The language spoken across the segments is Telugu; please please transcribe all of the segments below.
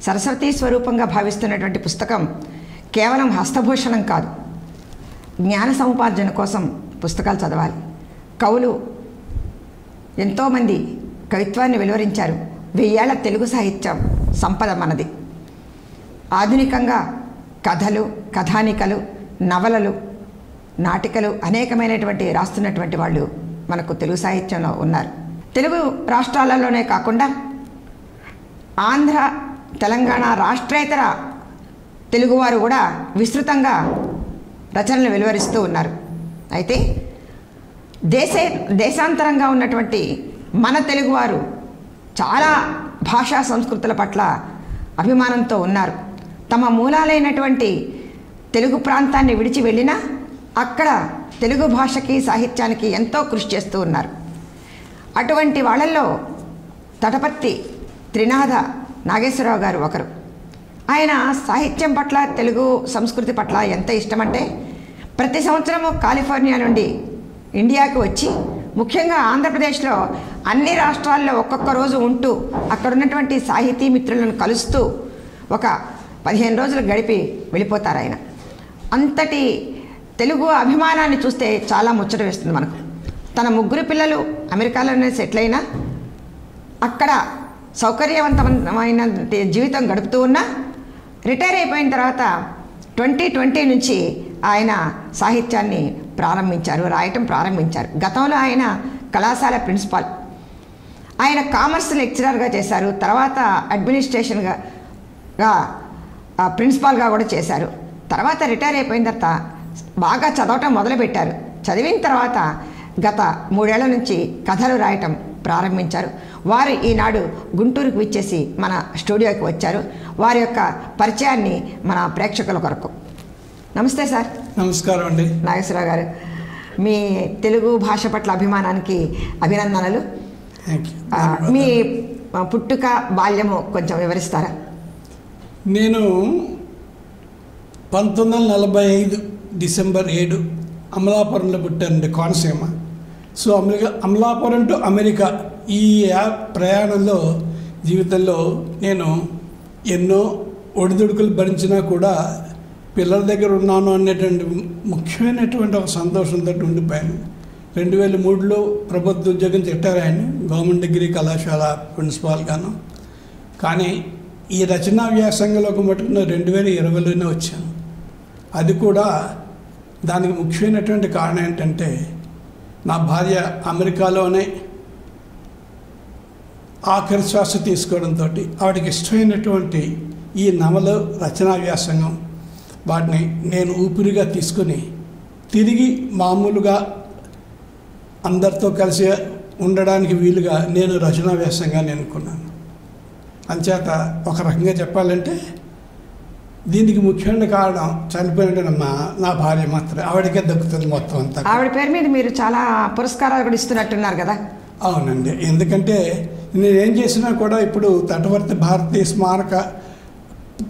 సరస్వతీ స్వరూపంగా భావిస్తున్నటువంటి పుస్తకం కేవలం హస్తభూషణం కాదు. జ్ఞాన సముపార్జన కోసం పుస్తకాలు చదవాలి. కవులు ఎంతోమంది కవిత్వాన్ని వెలువరించారు. 1000 ఏళ్ల తెలుగు సాహిత్యం సంపద మనది. ఆధునికంగా కథలు, కథానికలు, నవలలు, నాటికలు అనేకమైనటువంటి రాస్తున్నటువంటి వాళ్ళు మనకు తెలుగు సాహిత్యంలో ఉన్నారు. తెలుగు రాష్ట్రాలలోనే కాకుండా ఆంధ్ర, తెలంగాణ రాష్ట్రేతర తెలుగువారు కూడా విస్తృతంగా రచనలు వెలువరిస్తూ ఉన్నారు. అయితే దేశాంతరంగా ఉన్నటువంటి మన తెలుగువారు చాలా భాషా సంస్కృతుల పట్ల అభిమానంతో ఉన్నారు. తమ మూలాలైనటువంటి తెలుగు ప్రాంతాన్ని విడిచి వెళ్ళినా అక్కడ తెలుగు భాషకి, సాహిత్యానికి ఎంతో కృషి చేస్తూ ఉన్నారు. అటువంటి వాళ్ళల్లో తటపర్తి త్రినాథ నాగేశ్వరరావు గారు ఒకరు. ఆయన సాహిత్యం పట్ల, తెలుగు సంస్కృతి పట్ల ఎంత ఇష్టమంటే ప్రతి సంవత్సరము కాలిఫోర్నియా నుండి ఇండియాకి వచ్చి, ముఖ్యంగా ఆంధ్రప్రదేశ్లో అన్ని రాష్ట్రాల్లో ఒక్కొక్క రోజు ఉంటూ అక్కడ ఉన్నటువంటి సాహితీ మిత్రులను కలుస్తూ ఒక 15 రోజులు గడిపి వెళ్ళిపోతారు ఆయన. అంతటి తెలుగు అభిమానాన్ని చూస్తే చాలా ముచ్చట వేస్తుంది మనకు. తన 3 పిల్లలు అమెరికాలోనే సెటిల్ అయినా అక్కడ సౌకర్యవంతమైన జీవితం గడుపుతూ ఉన్నా రిటైర్ అయిపోయిన తర్వాత 2020 నుంచి ఆయన సాహిత్యాన్ని ప్రారంభించారు, రాయటం ప్రారంభించారు. గతంలో ఆయన కళాశాల ప్రిన్సిపాల్, ఆయన కామర్స్ లెక్చరర్గా చేశారు. తర్వాత అడ్మినిస్ట్రేషన్గా ప్రిన్సిపాల్గా కూడా చేశారు. తర్వాత రిటైర్ అయిపోయిన తర్వాత బాగా చదవటం మొదలుపెట్టారు. చదివిన తర్వాత గత 3 ఏళ్ల నుంచి కథలు రాయటం ప్రారంభించారు. వారు ఈనాడు గుంటూరుకు విచ్చేసి మన స్టూడియోకి వచ్చారు. వారి యొక్క పరిచయాన్ని మన ప్రేక్షకుల కొరకు. నమస్తే సార్. నమస్కారం అండి. నాగేశ్వరరావు గారు, మీ తెలుగు భాష పట్ల అభిమానానికి అభినందనలు. మీ పుట్టుక, బాల్యము కొంచెం వివరిస్తారా? నేను 1945 డిసెంబర్ 7 అమలాపురంలో పుట్టానండి, Konaseema. So Amalapuram to America ఈ ప్రయాణంలో జీవితంలో నేను ఎన్నో ఒడిదుడుకులు భరించినా కూడా పిల్లల దగ్గర ఉన్నాను అనేటువంటి ముఖ్యమైనటువంటి ఒక సంతోషంతో ఉండిపోయాను. 2003లో ప్రభుత్వ ఉద్యోగం రిటైర్ గవర్నమెంట్ డిగ్రీ కళాశాల ప్రిన్సిపాల్గాను. కానీ ఈ రచనా వ్యాసంగంలోకి మటుకు 2020లోనే వచ్చాను. అది కూడా దానికి ముఖ్యమైనటువంటి కారణం ఏంటంటే, నా భార్య అమెరికాలోనే ఆఖరి శ్వాస తీసుకోవడంతో ఆవిడకి ఇష్టమైనటువంటి ఈ నవల రచనా వ్యాసంగం వాటిని నేను ఊపిరిగా తీసుకుని తిరిగి మామూలుగా అందరితో కలిసి ఉండడానికి వీలుగా నేను రచనా వ్యాసంగాన్ని ఎన్నుకున్నాను. అంచేత ఒక రకంగా చెప్పాలంటే దీనికి ముఖ్యమైన కారణం చనిపోయిన నా భార్య మాత్రమే. ఆవిడకే దక్కుతుంది మొత్తం అంతా. ఆవిడ పేరు మీద మీరు చాలా పురస్కారాలు కూడా ఇస్తున్నట్టున్నారు కదా? అవునండి. ఎందుకంటే నేనేం చేసినా కూడా ఇప్పుడు తటవర్తి భారతీయ స్మారక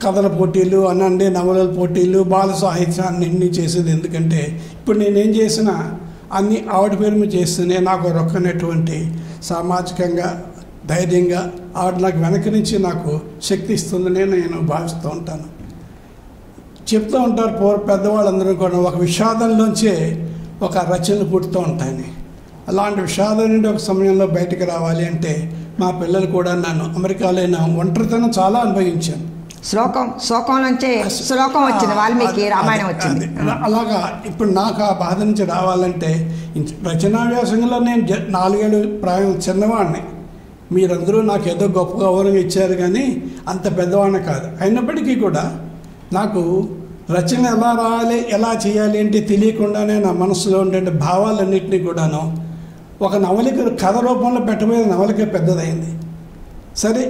కథల పోటీలు అనండి, నవలల పోటీలు, బాల సాహిత్యాన్ని చేసేది. ఎందుకంటే ఇప్పుడు నేనేం చేసినా అన్నీ ఆవిడ పేరు మీద చేస్తూనే నాకు రొక్కనటువంటి సామాజికంగా, ధైర్యంగా ఆవిడ నాకు వెనక నుంచి నాకు శక్తి ఇస్తుందని నేను భావిస్తూ ఉంటాను. చెప్తూ ఉంటారు పెద్దవాళ్ళందరూ కూడా, ఒక విషాదంలోంచే ఒక రచనలు పుడుతూ ఉంటాయని. అలాంటి విషాదం నుండి ఒక సమయంలో బయటకు రావాలి అంటే మా పిల్లలు కూడా నన్ను అమెరికాలో ఒంటరితనం చాలా అనుభవించాను. శోకం నుంచే శ్లోకం వచ్చింది, వాల్మీకి రామాయణం వచ్చింది. అలాగా ఇప్పుడు నాకు ఆ బాధ నుంచి రావాలంటే రచనా వ్యాసంగంలో నేను 4 ఏళ్ళు ప్రాయం చిన్నవాడిని. మీరందరూ నాకు ఏదో గొప్ప గౌరవం ఇచ్చారు కానీ అంత పెద్దవాడిని కాదు. అయినప్పటికీ కూడా నాకు రచన ఎలా రాయాలి, ఎలా చేయాలి అంటే తెలియకుండానే నా మనసులో ఉండే భావాలన్నింటినీ కూడాను ఒక నవలిక కథ రూపంలో పెట్టబోయే నవలిక పెద్దదైంది. సరే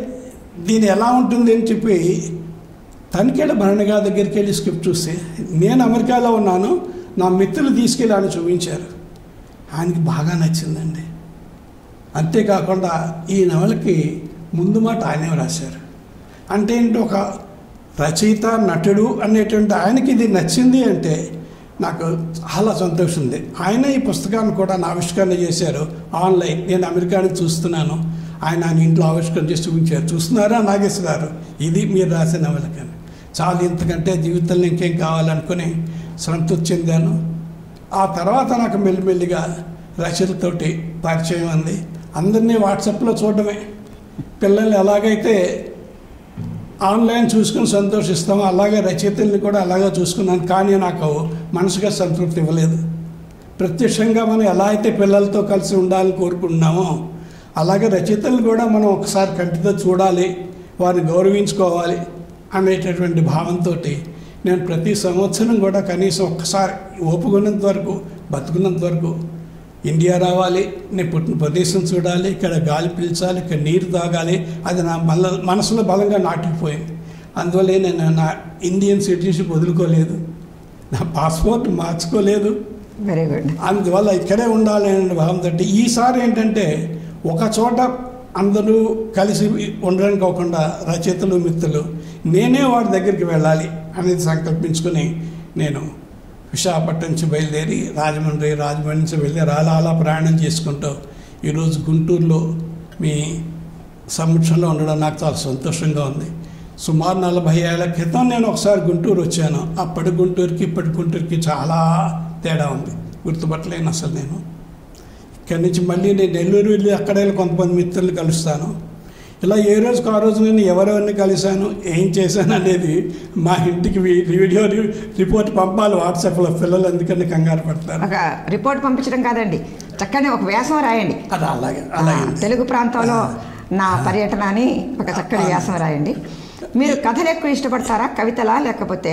దీని ఎలా ఉంటుంది అని చెప్పి తనిఖీల భరణిగా దగ్గరికి వెళ్ళి స్క్రిప్ట్ చూస్తే, నేను అమెరికాలో ఉన్నాను, నా మిత్రులు తీసుకెళ్ళి ఆయన చూపించారు. ఆయనకి బాగా నచ్చిందండి. అంతేకాకుండా ఈ నవలకి ముందు మాట ఆయనే రాశారు. అంటే ఏంటి, ఒక రచయిత, నటుడు అనేటువంటి ఆయనకి ఇది నచ్చింది అంటే నాకు చాలా సంతోషం ఉంది. ఆయన ఈ పుస్తకాన్ని కూడా నా ఆవిష్కరణ చేశారు ఆన్లైన్. నేను అమెరికా నుంచి చూస్తున్నాను, ఆయన ఇంట్లో ఆవిష్కరణ చేసి చూపించారు. చూస్తున్నారా నాగేశ్వరారు, ఇది మీరు రాసిన నవల కానీ చాలా, ఇంతకంటే జీవితంలో ఇంకేం కావాలనుకుని సంతృప్తి చెందాను. ఆ తర్వాత నాకు మెల్లిమెల్లిగా రచనలతోటి పరిచయం ఉంది. అందరినీ వాట్సాప్లో చూడడమే. పిల్లల్ని ఎలాగైతే ఆన్లైన్ చూసుకుని సంతోషిస్తామో అలాగే రచయితల్ని కూడా అలాగే చూసుకున్నాను. కానీ నాకు మనసుగా సంతృప్తి ఇవ్వలేదు. ప్రత్యక్షంగా మనం ఎలా అయితే పిల్లలతో కలిసి ఉండాలని కోరుకుంటున్నామో అలాగే రచయితలను కూడా మనం ఒకసారి కంటితో చూడాలి, వారిని గౌరవించుకోవాలి అనేటటువంటి భావంతో నేను ప్రతి సంవత్సరం కూడా కనీసం ఒక్కసారి ఓపుకున్నంత వరకు, బతుకున్నంత వరకు ఇండియా రావాలి, నేను పుట్టిన ప్రదేశం చూడాలి, ఇక్కడ గాలి పీల్చాలి, ఇక్కడ నీరు తాగాలి, అది నా మనసులో బలంగా నాటుకుపోయింది. అందువల్లే నేను నా ఇండియన్ సిటిజన్షిప్ వదులుకోలేదు, నా పాస్పోర్ట్ మార్చుకోలేదు. Very good. అందువల్ల ఇక్కడే ఉండాలి అనే భావంతో ఈసారి ఏంటంటే ఒక చోట అందరూ కలిసి ఉండడం కాకుండా రచయితలు, మిత్రులు, నేనే వాడి దగ్గరికి వెళ్ళాలి అనేది సంకల్పించుకొని నేను విశాఖపట్నం నుంచి బయలుదేరి రాజమండ్రి నుంచి వెళ్ళి అలా ప్రయాణం చేసుకుంటూ ఈరోజు గుంటూరులో మీ సమక్షంలో ఉండడం నాకు చాలా సంతోషంగా ఉంది. సుమారు 40 ఏళ్ల క్రితం నేను ఒకసారి గుంటూరు వచ్చాను. అప్పటి గుంటూరుకి ఇప్పటి గుంటూరుకి చాలా తేడా ఉంది, గుర్తుపట్టలేను అసలు. నేను ఇక్కడి నుంచి మళ్ళీ నేను నెల్లూరు వెళ్ళి అక్కడ కొంతమంది మిత్రులు కలుస్తాను. ఇలా ఏ రోజుకు ఆ రోజు నేను ఎవరెవరిని కలిశాను, ఏం చేశాను అనేది మా ఇంటికి వీడియో రిపోర్ట్ పంపాలి వాట్సాప్లో. పిల్లలు ఎందుకని కంగారు పడతారు. ఒక రిపోర్ట్ పంపించడం కాదండి, చక్కని ఒక వ్యాసం రాయండి. అది అలాగే తెలుగు ప్రాంతంలో నా పర్యటన అని ఒక చక్కటి వ్యాసం రాయండి. మీరు కథలు ఎక్కువ ఇష్టపడతారా, కవితలా, లేకపోతే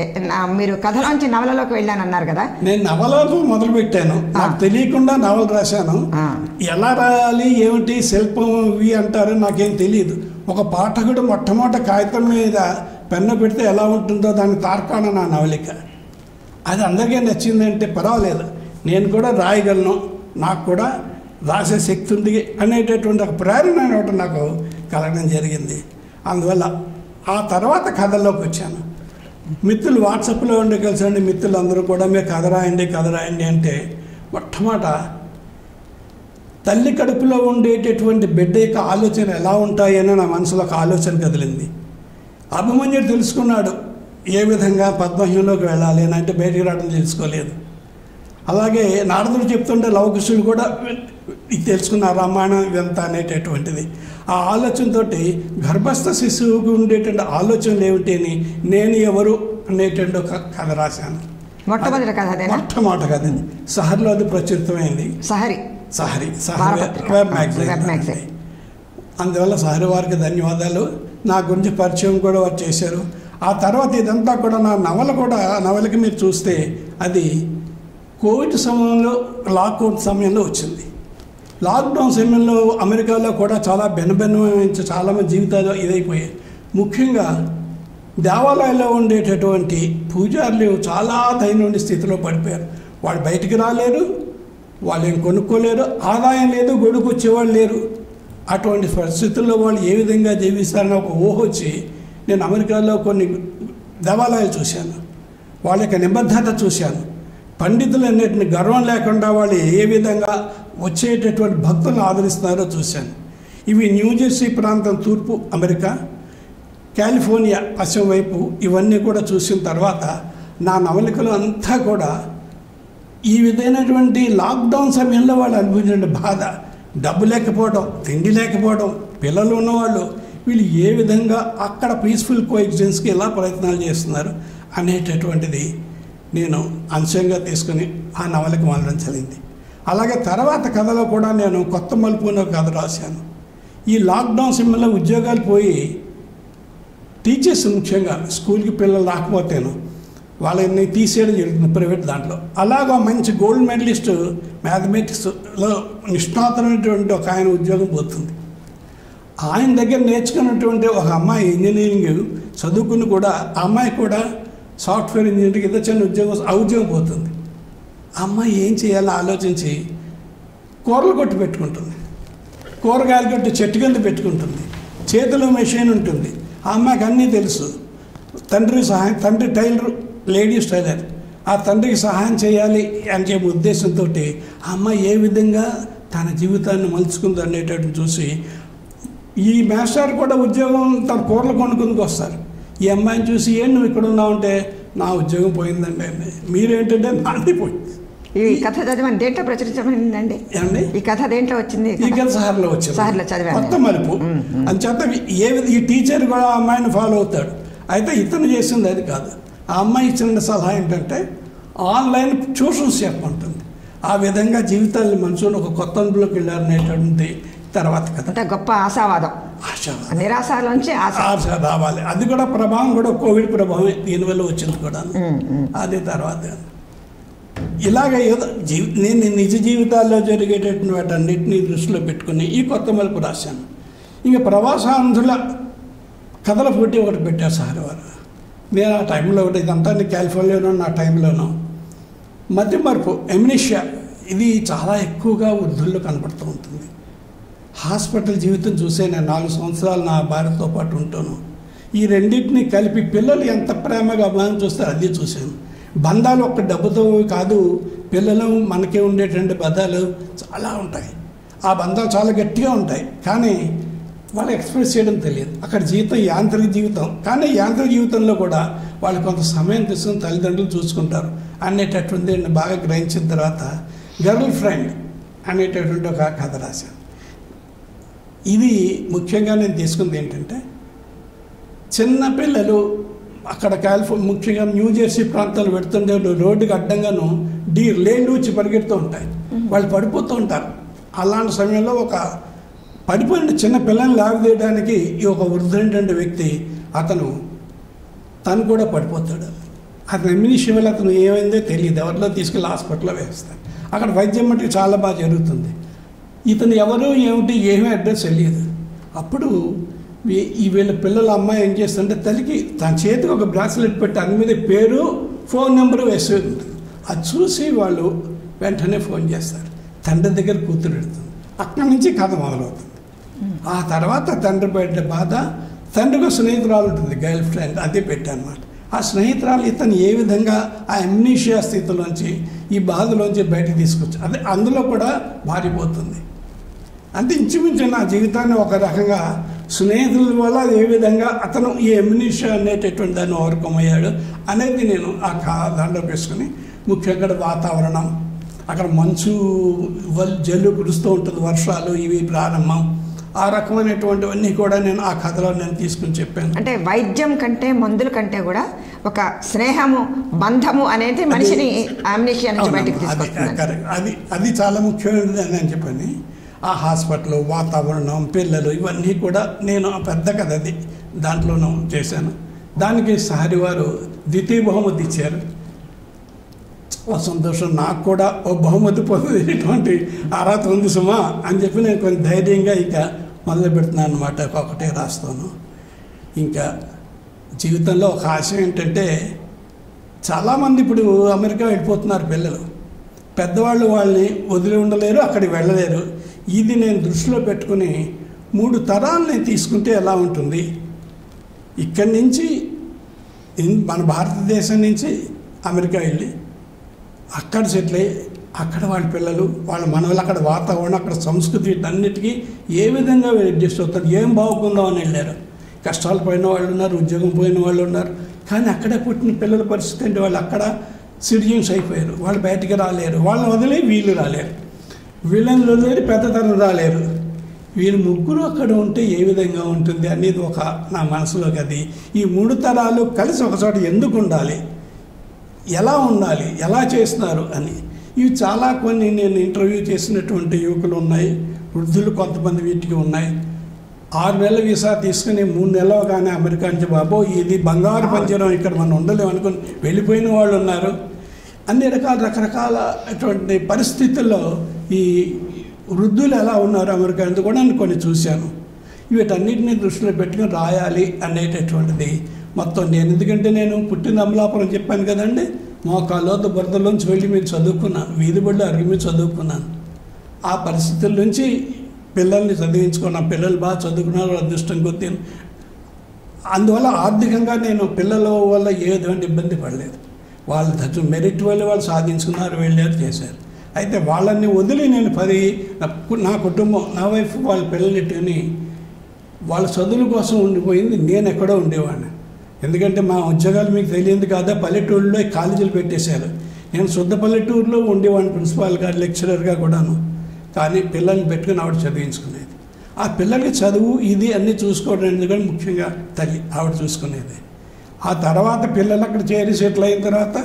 మీరు కథలోంచి నవలలోకి వెళ్ళానన్నారు కదా? నేను నవలతో మొదలు పెట్టాను, నాకు తెలియకుండా నవల రాశాను. ఎలా రాయాలి, ఏమిటి శిల్పం ఇవి అంటారు నాకేం తెలియదు. ఒక పాఠకుడు మొట్టమొదటి కాగితం మీద పెన్ను పెడితే ఎలా ఉంటుందో దాని తార్కాణ నా నవలిక. అది అందరికీ నచ్చిందంటే పర్వాలేదు, నేను కూడా రాయగలను, నాకు కూడా రాసే శక్తి ఉంది అనేటటువంటి ఒక ప్రేరణ ఒకటి నాకు కలగడం జరిగింది. అందువల్ల ఆ తర్వాత కథల్లోకి వచ్చాను. మిత్రులు వాట్సాప్లో ఉండి కలిసండి, మిత్రులు అందరూ కూడా మీరు కథ రాయండి అంటే మొట్టమొదట తల్లి కడుపులో ఉండేటటువంటి బిడ్డ యొక్క ఆలోచన ఎలా ఉంటాయని నా మనసులో ఒక ఆలోచన కదిలింది. అభిమన్యుడు తెలుసుకున్నాడు ఏ విధంగా పద్మహ్యంలోకి వెళ్ళాలి అని, అంటే బయటికి రావడం తెలుసుకోలేదు. అలాగే నారదుడు చెప్తుంటే లవకుశుడు కూడా తెలుసుకున్నారు రామాయణం ఇదంతా అనేటటువంటిది. ఆ ఆలోచనతో గర్భస్థ శిశువుకు ఉండేటువంటి ఆలోచనలు ఏమిటి అని నేను ఎవరు అనేటువంటి ఒక కథ రాశాను. మొట్టమొదటి కథ కథ సహర్లో అది ప్రచురితమైంది. సహరి వెబ్ మ్యాగజైన్. అందువల్ల సహరి వారికి ధన్యవాదాలు. నా గురించి పరిచయం కూడా వారు చేశారు. ఆ తర్వాత ఇదంతా కూడా నా నవలకి మీరు చూస్తే అది కోవిడ్ సమయంలో, లాక్డౌన్ సమయంలో వచ్చింది. లాక్డౌన్ సమయంలో అమెరికాలో కూడా చాలా భిన్నమైన చాలామంది జీవితాలు ఇదైపోయాయి. ముఖ్యంగా దేవాలయాల్లో ఉండేటటువంటి పూజారులు చాలా దైనండి స్థితిలో పడిపోయారు. వాళ్ళు బయటికి రాలేరు, వాళ్ళు ఏం కొనుక్కోలేరు, ఆదాయం లేదు, గొడుగు వచ్చేవాళ్ళు లేరు. అటువంటి పరిస్థితుల్లో వాళ్ళు ఏ విధంగా జీవిస్తారని ఒక ఊహ వచ్చి నేను అమెరికాలో కొన్ని దేవాలయాలు చూశాను, వాళ్ళ యొక్క నిబద్ధత చూశాను. పండితులు అన్నిటిని గర్వం లేకుండా వాళ్ళు ఏ విధంగా వచ్చేటటువంటి భక్తులను ఆదరిస్తున్నారో చూశాను. ఇవి న్యూజెర్సీ ప్రాంతం, తూర్పు అమెరికా, కాలిఫోర్నియా పశ్చిమ వైపు, ఇవన్నీ కూడా చూసిన తర్వాత నా నవలికలు అంతా కూడా ఈ విధమైనటువంటి లాక్డౌన్ సమయంలో వాళ్ళు అనుభవించిన బాధ, డబ్బు లేకపోవడం, తిండి లేకపోవడం, పిల్లలు ఉన్నవాళ్ళు, వీళ్ళు ఏ విధంగా అక్కడ పీస్ఫుల్ కోఎగ్జిస్టెన్స్కి ఎలా ప్రయత్నాలు చేస్తున్నారు అనేటటువంటిది నేను అంశంగా తీసుకుని ఆ నవలకు మారడం జరిగింది. అలాగే తర్వాత కథలో కూడా నేను కొత్త మలుపు అనే కథ రాశాను. ఈ లాక్డౌన్ సమయంలో ఉద్యోగాలు పోయి టీచర్స్ ముఖ్యంగా స్కూల్కి పిల్లలు రాకపోతేను వాళ్ళని తీసేయడం జరుగుతుంది ప్రైవేట్ దాంట్లో. అలాగా మంచి గోల్డ్ మెడలిస్ట్ మ్యాథమెటిక్స్లో నిష్ణాతమైనటువంటి ఒక ఆయన ఉద్యోగం పోతుంది. ఆయన దగ్గర నేర్చుకున్నటువంటి ఒక అమ్మాయి ఇంజనీరింగ్ చదువుకుని కూడా ఆ అమ్మాయి కూడా సాఫ్ట్వేర్ ఇంజనీరింగ్ ఏదో చిన్న ఉద్యోగం పోతుంది. ఆ అమ్మాయి ఏం చేయాలో ఆలోచించి కూరలు కొట్టి పెట్టుకుంటుంది, కూరగాయలు కొట్టి చెట్టు కింద పెట్టుకుంటుంది, చేతిలో మెషిన్ ఉంటుంది. ఆ అమ్మాయికి అన్నీ తెలుసు. తండ్రి టైలర్, లేడీస్ టైలర్. ఆ తండ్రికి సహాయం చేయాలి అనే ఉద్దేశంతో ఆ అమ్మాయి ఏ విధంగా తన జీవితాన్ని మలుచుకుంది అనేటట్టు చూసి ఈ మాస్టర్ కూడా ఉద్యోగం తన కూరలు కొనుక్కుందుకు వస్తారు. ఈ అమ్మాయిని చూసి ఏం నువ్వు ఇక్కడ ఉన్నావంటే నా ఉద్యోగం పోయిందండి అండి. మీరేంటంటే నాది పోయింది. ఈ కథ చదివాను. దేంట్లో ప్రచురించబడిందండి ఏమండి? ఈ కథ దేంట్లో వచ్చింది? ఈ కథ సహర్లో వచ్చింది. సహర్లో చదివాను. కొత్త మలుపు. అంచేత ఈ టీచర్ కూడా ఆ అమ్మాయిని ఫాలో అవుతాడు. అయితే ఇతను చేసింది అది కాదు. ఆ అమ్మాయి ఇచ్చిన సలహా ఏంటంటే ఆన్లైన్ ట్యూషన్స్ చెప్పమంటుంది. ఆ విధంగా జీవితాన్ని మనుషులు ఒక కొత్త అందులోకి వెళ్ళారనేటువంటి తర్వాత కథ. అంటే గొప్ప ఆశావాదం. నిరాశలోంచి ఆశ రావాలి. అది కూడా ప్రభావం కూడా కోవిడ్ ప్రభావం దీనివల్ల వచ్చింది కూడా. అది తర్వాత ఇలాగ ఏదో నేను నిజ జీవితాల్లో జరిగేటటువంటి వాటన్నిటినీ దృష్టిలో పెట్టుకుని ఈ కొత్త మలుపు రాశాను. ఇంకా ప్రవాసాంధ్రుల కథల పోటీ ఒకటి పెట్టారు సార్ వారు. నేను ఆ టైంలో ఒకటి ఇదంతా నేను కాలిఫోర్నియాలో నా టైంలోనూ మతిమరుపు ఎమ్నీషియా ఇది చాలా ఎక్కువగా వృద్ధుల్లో కనపడుతూ ఉంటుంది. హాస్పిటల్ జీవితం చూసే నేను 4 సంవత్సరాలు నా భార్యతో పాటు ఉంటాను. ఈ రెండింటిని కలిపి పిల్లలు ఎంత ప్రేమగా అభిమానం చూస్తారు అది చూశాను. బంధాలు ఒక్క డబ్బుతో కాదు, పిల్లలు మనకే ఉండేటువంటి బంధాలు చాలా ఉంటాయి. ఆ బంధాలు చాలా గట్టిగా ఉంటాయి. కానీ వాళ్ళు ఎక్స్ప్రెస్ చేయడం తెలియదు. అక్కడ జీవితం యాంత్రిక జీవితం. కానీ యాంత్రిక జీవితంలో కూడా వాళ్ళు కొంత సమయం తీసుకుని తల్లిదండ్రులు చూసుకుంటారు అనేటటువంటి బాగా గ్రహించిన తర్వాత గర్ల్ ఫ్రెండ్ అనేటటువంటి ఒక కథ రాశాను. ఇది ముఖ్యంగా నేను తీసుకుంది ఏంటంటే చిన్నపిల్లలు అక్కడ ముఖ్యంగా న్యూజెర్సీ ప్రాంతాలు పెడుతుండే రోడ్డుకి అడ్డంగాను లేన్లు వచ్చి పరిగెడుతూ ఉంటాయి. వాళ్ళు పడిపోతూ ఉంటారు. అలాంటి సమయంలో ఒక పడిపోయిన చిన్న పిల్లల్ని లాగదీయడానికి ఈ ఒక వృద్ధుడైన వ్యక్తి తను కూడా పడిపోతాడు. అతను ఎమ్యూనిషన్ వల్ల అతను ఏమైందో తెలియదు. ఎవరిలో తీసుకెళ్ళి హాస్పిటల్లో వేస్తాడు. అక్కడ వైద్యం మట్టుకు చాలా బాగా జరుగుతుంది. ఇతను ఎవరు ఏమిటి ఏమీ అడ్రస్ తెలియదు. అప్పుడు వీళ్ళ పిల్లల అమ్మాయి ఏం చేస్తుంటే తల్లికి తన చేతికి ఒక బ్రాస్లెట్ పెట్టి అన్ని మీద పేరు ఫోన్ నెంబరు వేసి ఉంటుంది. అది చూసి వాళ్ళు వెంటనే ఫోన్ చేస్తారు. తండ్రి దగ్గర కూతురు పెడుతుంది. అక్కడి నుంచి కథ మొదలవుతుంది. ఆ తర్వాత తండ్రి పెట్టే బాధ, తండ్రికి స్నేహితురాలు ఉంటుంది గర్ల్ ఫ్రెండ్, అదే పెట్టానమాట. ఆ స్నేహితురాలు ఇతను ఏ విధంగా ఆ ఎమ్నీషియా స్థితిలోంచి ఈ బాధలోంచి బయటకు తీసుకొచ్చి అదే అందులో కూడా మారిపోతుంది. అంటే ఇంచుమించు నా జీవితాన్ని ఒక రకంగా స్నేహితుల వల్ల ఏ విధంగా అతను ఈ ఎమ్నీషియా అనేటటువంటి దాన్ని ఓవర్కమ్ అయ్యాడు అనేది నేను ఆ దాంట్లో వేసుకుని ముఖ్యంగా వాతావరణం, అక్కడ మంచు జల్లు కురుస్తూ ఉంటుంది, వర్షాలు ఇవి ప్రారంభం, ఆ రకమైనటువంటివన్నీ కూడా నేను ఆ కథలో నేను తీసుకుని చెప్పాను. అంటే వైద్యం కంటే మందుల కంటే కూడా ఒక స్నేహము బంధము అనేది మనిషిని అమ్నీషియా నుంచి బయటకు తీసుకొస్తుంది. అది చాలా ముఖ్యమైనది అని చెప్పని ఆ హాస్పిటల్ వాతావరణం పిల్లలు ఇవన్నీ కూడా నేను ఆ పెద్ద కథ అది దాంట్లోనూ చేశాను. దానికి సహరి వారు ద్వితీయ బహుమతి ఇచ్చారు. చాలా సంతోషం. నాకు కూడా ఓ బహుమతి పొందేటువంటి అర్హత ఉంది సుమా అని చెప్పి నేను కొంచెం ధైర్యంగా ఇంకా మొదలు పెడుతున్నాను అనమాట. ఒకటే రాస్తాను. ఇంకా జీవితంలో ఒక ఆశయం ఏంటంటే చాలామంది ఇప్పుడు అమెరికా వెళ్ళిపోతున్నారు పిల్లలు. పెద్దవాళ్ళు వాళ్ళని వదిలి ఉండలేరు, అక్కడికి వెళ్ళలేరు. ఇది నేను దృష్టిలో పెట్టుకుని 3 తరాలని తీసుకుంటే ఎలా ఉంటుంది, ఇక్కడి నుంచి మన భారతదేశం నుంచి అమెరికా వెళ్ళి అక్కడ సెటిల్ అయ్యి అక్కడ వాళ్ళ పిల్లలు వాళ్ళ మనవలు అక్కడ వాతావరణం అక్కడ సంస్కృతి వీటన్నిటికీ ఏ విధంగా అడ్జస్ట్ అవుతారు, ఏం బాగుందాం అని వెళ్ళారు. కష్టాలు పోయిన వాళ్ళు ఉన్నారు, ఉద్యోగం పోయిన వాళ్ళు ఉన్నారు. కానీ అక్కడే పుట్టిన పిల్లల పరిస్థితి అంటే వాళ్ళు అక్కడ సిటిజన్స్ అయిపోయారు. వాళ్ళు బయటికి రాలేరు. వాళ్ళని వదిలే వీళ్ళు రాలేరు, వీళ్ళని వదిలేరు పెద్ద తరం రాలేరు. వీళ్ళు ముగ్గురు అక్కడ ఉంటే ఏ విధంగా ఉంటుంది అనేది ఒక నా మనసులోకి అది. ఈ 3 తరాలు కలిసి ఒకచోట ఎందుకు ఉండాలి, ఎలా ఉండాలి, ఎలా చేస్తున్నారు అని ఇవి చాలా కొన్ని నేను ఇంటర్వ్యూ చేసినటువంటి యువకులు ఉన్నాయి, వృద్ధులు కొంతమంది వీటికి ఉన్నాయి. 6 నెలల వీసా తీసుకుని 3 నెలలు కానీ అమెరికా నుంచి బాబో ఇది బంగారు పంజరం ఇక్కడ మనం ఉండలేము అనుకుని వెళ్ళిపోయిన వాళ్ళు ఉన్నారు. అన్ని రకరకాల అటువంటి పరిస్థితుల్లో ఈ వృద్ధులు ఎలా ఉన్నారు అమెరికా అనేది కూడా నేను కొన్ని చూశాను. వీటన్నిటిని దృష్టిలో పెట్టుకుని రాయాలి అనేటటువంటిది మొత్తం నేను. ఎందుకంటే నేను పుట్టిన అమలాపురం చెప్పాను కదండి, మోకాళ్ళతో బురదలోంచి వెళ్ళి మీరు చదువుకున్నాను, వీధి బళ్ళు అరిగి మీరు చదువుకున్నాను. ఆ పరిస్థితుల నుంచి పిల్లల్ని చదివించుకున్నాను. పిల్లలు బాగా చదువుకున్నారు అదృష్టం కొద్ది. అందువల్ల ఆర్థికంగా నేను పిల్లల వల్ల ఏటువంటి ఇబ్బంది పడలేదు. వాళ్ళు మెరిట్ వల్ల వాళ్ళు సాధించుకున్నారు, వెళ్ళారు, చేశారు. అయితే వాళ్ళని వదిలి నేను నా కుటుంబం, నా వైఫ్, వాళ్ళ పిల్లలెట్టుకుని వాళ్ళ చదువుల కోసం ఉండిపోయింది. నేను ఎక్కడో ఉండేవాడిని. ఎందుకంటే మా ఉద్యోగాలు మీకు తెలియదు కదా, పల్లెటూరులో కాలేజీలు పెట్టేశారు. నేను శుద్ధ పల్లెటూరులో ఉండేవాడిని, ప్రిన్సిపాల్ గారు, లెక్చరర్గా కూడాను. కానీ పిల్లల్ని పెట్టుకుని ఆవిడ చదివించుకునేది. ఆ పిల్లలకి చదువు ఇది అన్నీ చూసుకోవడం ఎందుకంటే ముఖ్యంగా తల్లి ఆవిడ చూసుకునేది. ఆ తర్వాత పిల్లలు అక్కడ చేరి సెటిల్ అయిన తర్వాత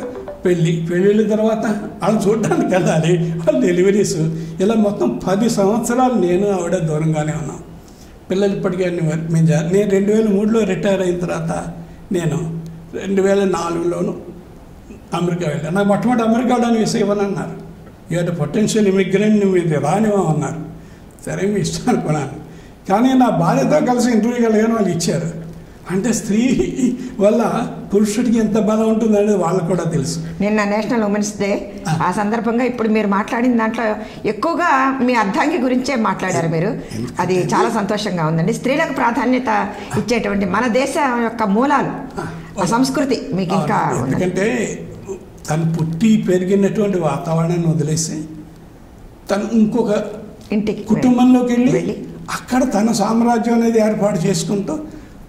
పెళ్ళిళ్ళ తర్వాత వాళ్ళు చూడడానికి వెళ్ళాలి, వాళ్ళు డెలివరీస్, ఇలా మొత్తం 10 సంవత్సరాలు నేను ఆవిడ దూరంగానే ఉన్నాం. పిల్లలు ఇప్పటికే నేను 2003లో రిటైర్ అయిన తర్వాత నేను 2004లోను అమెరికా వెళ్ళాను. నాకు మొట్టమొదటి అమెరికా వెళ్ళడానికి వీసా ఇవ్వనన్నారు. ఇవాళ పొటెన్షియల్ ఇమిగ్రెంట్ నువ్వు ఇది రానివ్వమన్నారు. సరే మీ ఇష్టం అనుకున్నాను. కానీ నా భార్యతో కలిసి ఇంటర్వ్యూ వెళ్ళగానే వాళ్ళు ఇచ్చారు. అంటే స్త్రీ వల్ల పురుషుడికి ఎంత బలం ఉంటుందనేది వాళ్ళకు కూడా తెలుసు. నిన్న నేషనల్ ఉమెన్స్ డే, ఆ సందర్భంగా ఇప్పుడు మీరు మాట్లాడిన దాంట్లో ఎక్కువగా మీ అర్ధాంగి గురించే మాట్లాడారు మీరు. అది చాలా సంతోషంగా ఉందండి. స్త్రీలకు ప్రాధాన్యత ఇచ్చేటువంటి మన దేశం యొక్క మూలాలు, ఆ సంస్కృతి మీకు ఇంకా ఎందుకంటే తను పుట్టి పెరిగినటువంటి వాతావరణాన్ని వదిలేసి తను ఇంకొక ఇంటికి కుటుంబంలోకి వెళ్ళి అక్కడ తన సామ్రాజ్యం అనేది ఏర్పాటు చేసుకుంటూ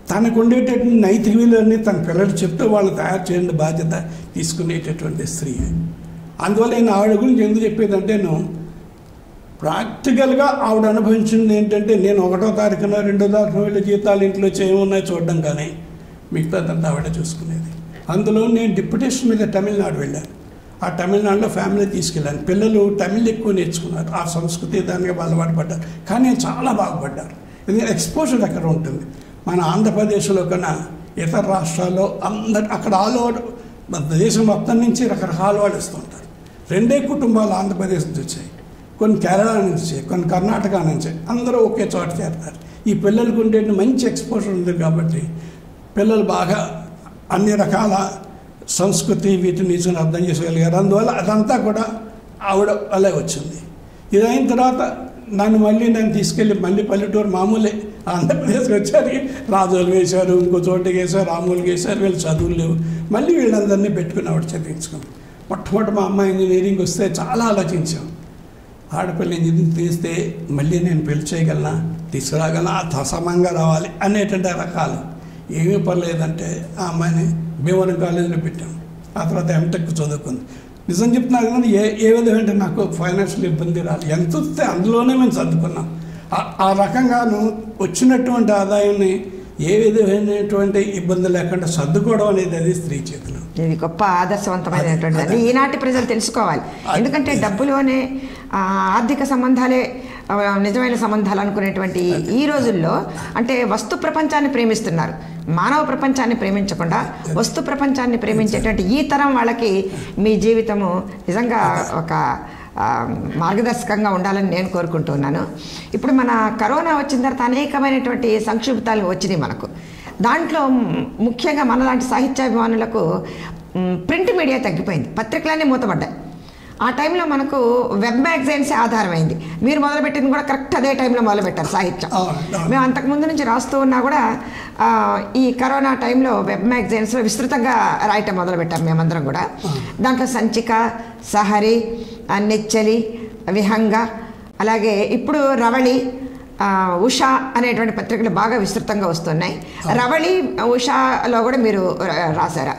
తనకు ఉండేటటువంటి నైతిక విలువలన్నీ తన పిల్లలు చెప్తూ వాళ్ళు తయారు చేయండి బాధ్యత తీసుకునేటటువంటి స్త్రీ. అందువల్ల నేను ఆవిడ గురించి ఎందుకు చెప్పేదంటే, నేను ప్రాక్టికల్గా ఆవిడ అనుభవించింది ఏంటంటే, నేను 1వ తారీఖున 2వ తారీఖున వీళ్ళ జీతాలు ఇంట్లో ఏమున్నాయో చూడడం కానీ మిగతాదంతా ఆవిడ చూసుకునేది. అందులో నేను డిప్యుటేషన్ మీద తమిళనాడు వెళ్ళాను. ఆ తమిళనాడులో ఫ్యామిలీ తీసుకెళ్ళాను. పిల్లలు తమిళ్ ఎక్కువ నేర్చుకున్నారు, ఆ సంస్కృతి దానికి అలవాటు పడ్డారు. కానీ నేను చాలా బాగుపడ్డారు. ఎందుకంటే ఎక్స్పోజర్ అక్కడ ఉంటుంది. మన ఆంధ్రప్రదేశ్లో కన్నా ఇతర రాష్ట్రాల్లో అందరు అక్కడ ఆల్ ఓవర్ దేశం మొత్తం నుంచి రకరకాల వాళ్ళు వస్తుంటారు. 2 కుటుంబాలు ఆంధ్రప్రదేశ్ నుంచి వచ్చాయి, కొన్ని కేరళ నుంచి, కొన్ని కర్ణాటక నుంచి, అందరూ ఒకే చోట చేరుతారు. ఈ పిల్లలకు ఉండే మంచి ఎక్స్పోజర్ ఉంది కాబట్టి పిల్లలు బాగా అన్ని రకాల సంస్కృతి వీటిని నిజంగా అర్థం చేసుకోగలిగారు. అందువల్ల అదంతా కూడా ఆవిడ అలా వచ్చింది. ఇది అయిన తర్వాత నేను తీసుకెళ్ళి మళ్ళీ పల్లెటూరు మామూలే ఆంధ్రప్రదేశ్కి వచ్చారు. రాజోలు వేశారు, ఇంకో చోటకి వేశారు, రామూలుకి వేశారు. వీళ్ళు చదువులు లేవు. మళ్ళీ వీళ్ళందరినీ పెట్టుకుని ఆవిడ చదివించుకున్నాం. మొట్టమొదటి మా అమ్మాయి ఇంజనీరింగ్ వస్తే చాలా ఆలోచించాం. ఆడపిల్ల ఇంజనీరింగ్ తీస్తే మళ్ళీ నేను పెళ్లి చేయగలనా, తీసుకురాగలనా, సమంగా రావాలి అనేటువంటి రకాలు. ఏమీ పర్లేదంటే ఆ అమ్మాయిని భీమవరం కాలేజీలో పెట్టాం. ఆ తర్వాత ఎంటెక్ చదువుకుంది. నిజం చెప్తున్నారు కానీ ఏ విధంగా నాకు ఫైనాన్షియల్ ఇబ్బంది రాలి, ఎంత వస్తే అందులోనే మేము చదువుకున్నాం. ఆ రకంగాను వచ్చినటువంటి ఆదాయాన్ని ఏ విధమైనటువంటి ఇబ్బంది లేకుండా సర్దుకోవడం అనేది అది స్త్రీ చేతులు. ఇది గొప్ప ఆదర్శవంతమైనటువంటి అది ఈనాటి ప్రజలు తెలుసుకోవాలి. ఎందుకంటే డబ్బులోనే ఆర్థిక సంబంధాలే నిజమైన సంబంధాలు అనుకునేటువంటి ఈ రోజుల్లో అంటే వస్తు ప్రపంచాన్ని ప్రేమిస్తున్నారు, మానవ ప్రపంచాన్ని ప్రేమించకుండా వస్తు ప్రపంచాన్ని ప్రేమించేటువంటి ఈ తరం వాళ్ళకి మీ జీవితము నిజంగా ఒక మార్గదర్శకంగా ఉండాలని నేను కోరుకుంటున్నాను. ఇప్పుడు మన కరోనా వచ్చిన తర్వాత అనేకమైనటువంటి సంక్షిప్తాలు వచ్చినాయి మనకు. దాంట్లో ముఖ్యంగా మనలాంటి సాహిత్యాభిమానులకు ప్రింట్ మీడియా తగ్గిపోయింది, పత్రికలన్నీ మూతపడ్డాయి. ఆ టైంలో మనకు వెబ్ మ్యాగజైన్స్ ఆధారమైంది. మీరు మొదలుపెట్టింది కూడా కరెక్ట్ అదే టైంలో మొదలుపెట్టారు సాహిత్యం. మేము అంతకుముందు నుంచి రాస్తూ ఉన్నా కూడా ఈ కరోనా టైంలో వెబ్ మ్యాగజైన్స్లో విస్తృతంగా రాయటం మొదలుపెట్టాం మేమందరం కూడా. దాంట్లో సంచిక, సహరి, నెచ్చలి, విహంగ, అలాగే ఇప్పుడు రవళి, ఉషా అనేటువంటి పత్రికలు బాగా విస్తృతంగా వస్తున్నాయి. రవళి, ఉషాలో కూడా మీరు రాశారా?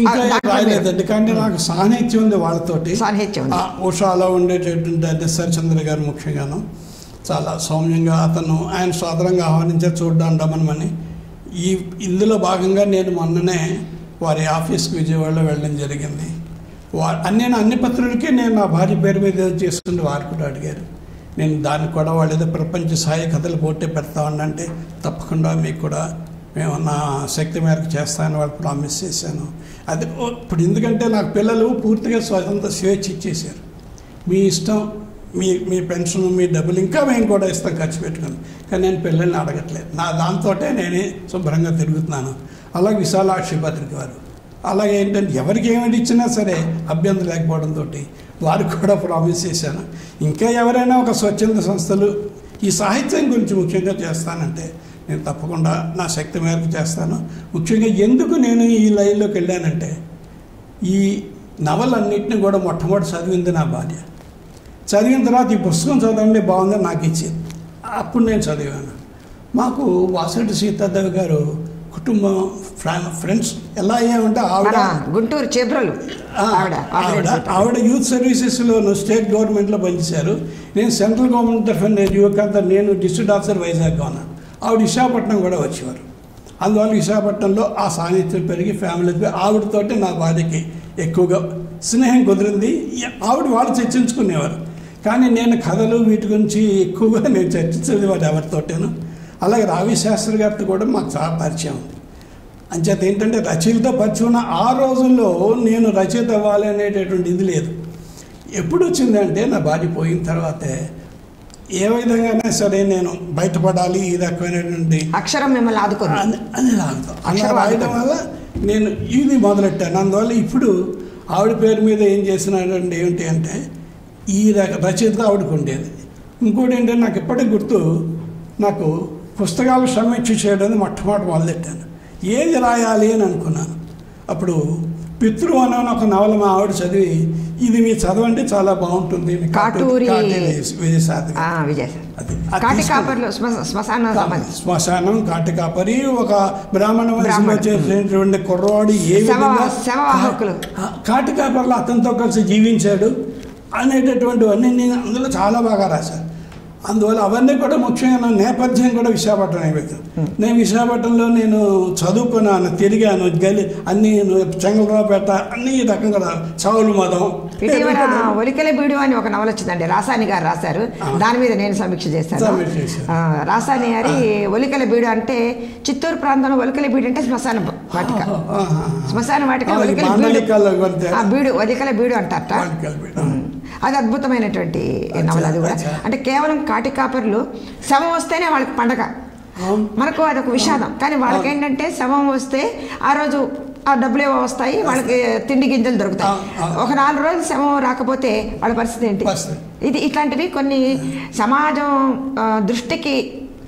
ఇంకా రాయలేదండి, కానీ నాకు సాహిత్యం ఉంది వాళ్ళతోటి. సాహిత్యం ఉషాలో ఉండేటటువంటి ఎస్ఆర్ చంద్ర గారు ముఖ్యంగాను చాలా సౌమ్యంగా ఆయన సాధారణంగా ఆహ్వానించారు చూడ్డాను రమణమని. ఇందులో భాగంగా నేను మొన్ననే వారి ఆఫీస్కి విజయవాడలో వెళ్ళడం జరిగింది. నేను అన్ని పత్రికలకి నేను నా భార్య పేరు మీద చేసుకుంటే వారు కూడా అడిగారు. నేను దానికి కూడా వాళ్ళు ఏదో ప్రపంచ సాయి కథలు పోటీ పెడతామంటే తప్పకుండా మీకు కూడా మేము నా శక్తి మేరకు చేస్తానని వాళ్ళు ప్రామిస్ చేశాను. అది ఇప్పుడు ఎందుకంటే నాకు పిల్లలు పూర్తిగా స్వతంత్ర స్వేచ్ఛ ఇచ్చేసారు. మీ ఇష్టం, మీ పెన్షన్, మీ డబ్బులు ఇంకా మేము కూడా ఇస్తాం ఖర్చు పెట్టుకుని. కానీ నేను పిల్లల్ని అడగట్లేదు. దాంతో నేనే శుభ్రంగా తిరుగుతున్నాను. అలాగే విశాలాక్షి పత్రిక వారు అలాగే ఏంటంటే ఎవరికి ఏమిటి ఇచ్చినా సరే అభ్యంతరం లేకపోవడంతో వారికి కూడా ప్రామిస్ చేశాను. ఇంకా ఎవరైనా ఒక స్వచ్ఛంద సంస్థలు ఈ సాహిత్యం గురించి ముఖ్యంగా చేస్తానంటే నేను తప్పకుండా నా శక్తి మేరకు చేస్తాను. ముఖ్యంగా ఎందుకు నేను ఈ లైన్లోకి వెళ్ళానంటే ఈ నవలన్నింటినీ కూడా మొట్టమొదటి చదివింది నా భార్య. చదివిన తర్వాత ఈ పుస్తకం చదవండి బాగుందని నాకు ఇచ్చింది. అప్పుడు నేను చదివాను. మాకు వాసిరెడ్డి సీతాదేవి గారు కుటుంబం ఫ్రెండ్స్ ఎలా అయ్యామంటే ఆవిడ గుంటూరు చేబ్రలు ఆవిడ యూత్ సర్వీసెస్లో స్టేట్ గవర్నమెంట్లో పనిచేశారు. నేను సెంట్రల్ గవర్నమెంట్ తరఫున యువకంతా నేను డిస్ట్రిక్ట్ ఆఫీసర్ వైజాగ్గా ఉన్నాను. ఆవిడ విశాఖపట్నం కూడా వచ్చేవారు. అందువల్ల విశాఖపట్నంలో ఆ సాన్నిధ్యం పెరిగి ఫ్యామిలీ ఆవిడతోటి నా భార్యకి ఎక్కువగా స్నేహం కుదిరింది. ఆవిడ వాళ్ళు చర్చించుకునేవారు, కానీ నేను కథలు వీటి గురించి ఎక్కువగా నేను చర్చించేది వాడు ఎవరితోటేను. అలాగే రావి శాస్త్రి గారితో కూడా మాకు చాలా పరిచయం ఉంది. అంచేత ఏంటంటే రచయిత పరిచయం ఉన్న ఆ రోజుల్లో నేను రచయిత అవ్వాలి అనేటటువంటి ఇది లేదు. ఎప్పుడు వచ్చిందంటే నా భార్య పోయిన తర్వాతే ఏ విధంగానే సరే నేను బయటపడాలి ఈ రకమైనటువంటి అక్షరం మిమ్మల్ని ఆదుకోండి అని లాగుతాం. అలా రాయడం వల్ల నేను ఇది మొదలెట్టాను. అందువల్ల ఇప్పుడు ఆవిడ పేరు మీద ఏం చేసినాడంటే ఏమిటి అంటే ఈ రచయిత ఆవిడకు ఉండేది. ఇంకోటి ఏంటంటే నాకు ఇప్పటికి గుర్తు, నాకు పుస్తకాలు సమీక్ష చేయడం మొట్టమొదటి మొదలెట్టాను. ఏది రాయాలి అని అనుకున్నాను. అప్పుడు పితృ అనే ఒక నవల మా ఆవిడ చదివి ఇది మీరు చదవండి చాలా బాగుంటుంది, శ్మశానం కాటి కాపరి ఒక బ్రాహ్మణ వయసులో చేసినటువంటి కుర్రవాడు ఏ విధంగా కాటి కాపర్లో అతనితో కలిసి జీవించాడు అనేటటువంటివన్నీ నేను అందులో చాలా బాగా రాశాను. అందువల్ల అవన్నీ కూడా ముఖ్యంగా నా నేపథ్యం కూడా విశాఖపట్నం అయిపోయింది. నేను విశాఖపట్నంలో నేను చదువుకున్నాను, తిరిగాను, అన్ని చెంగలరావుపేట అన్ని రకంగా చావులు మదం. ఒలికల బీడు అని ఒక నవల వచ్చిందండి, రాసాని గారు రాశారు. దాని మీద నేను సమీక్ష చేశాను. రాసాని గారి ఒలికల బీడు అంటే చిత్తూరు ప్రాంతంలో ఒలికల బీడు అంటే శ్మశాన వాటిక. శ్మశాన వాటిక ఒలికల బీడు ఒలికల బీడు అంటారట. అది అద్భుతమైనటువంటి నవల. అది కూడా అంటే కేవలం కాటి కాపర్లు శవం వస్తేనే వాళ్ళకి పండగ. మనకు అదొక విషాదం, కానీ వాళ్ళకి ఏంటంటే శవం వస్తే ఆ రోజు ఆ డబ్బులు ఏవో వస్తాయి, వాళ్ళకి తిండి గింజలు దొరుకుతాయి. ఒక 4 రోజులు శవం రాకపోతే వాళ్ళ పరిస్థితి ఏంటి? ఇది ఇట్లాంటివి కొన్ని సమాజం దృష్టికి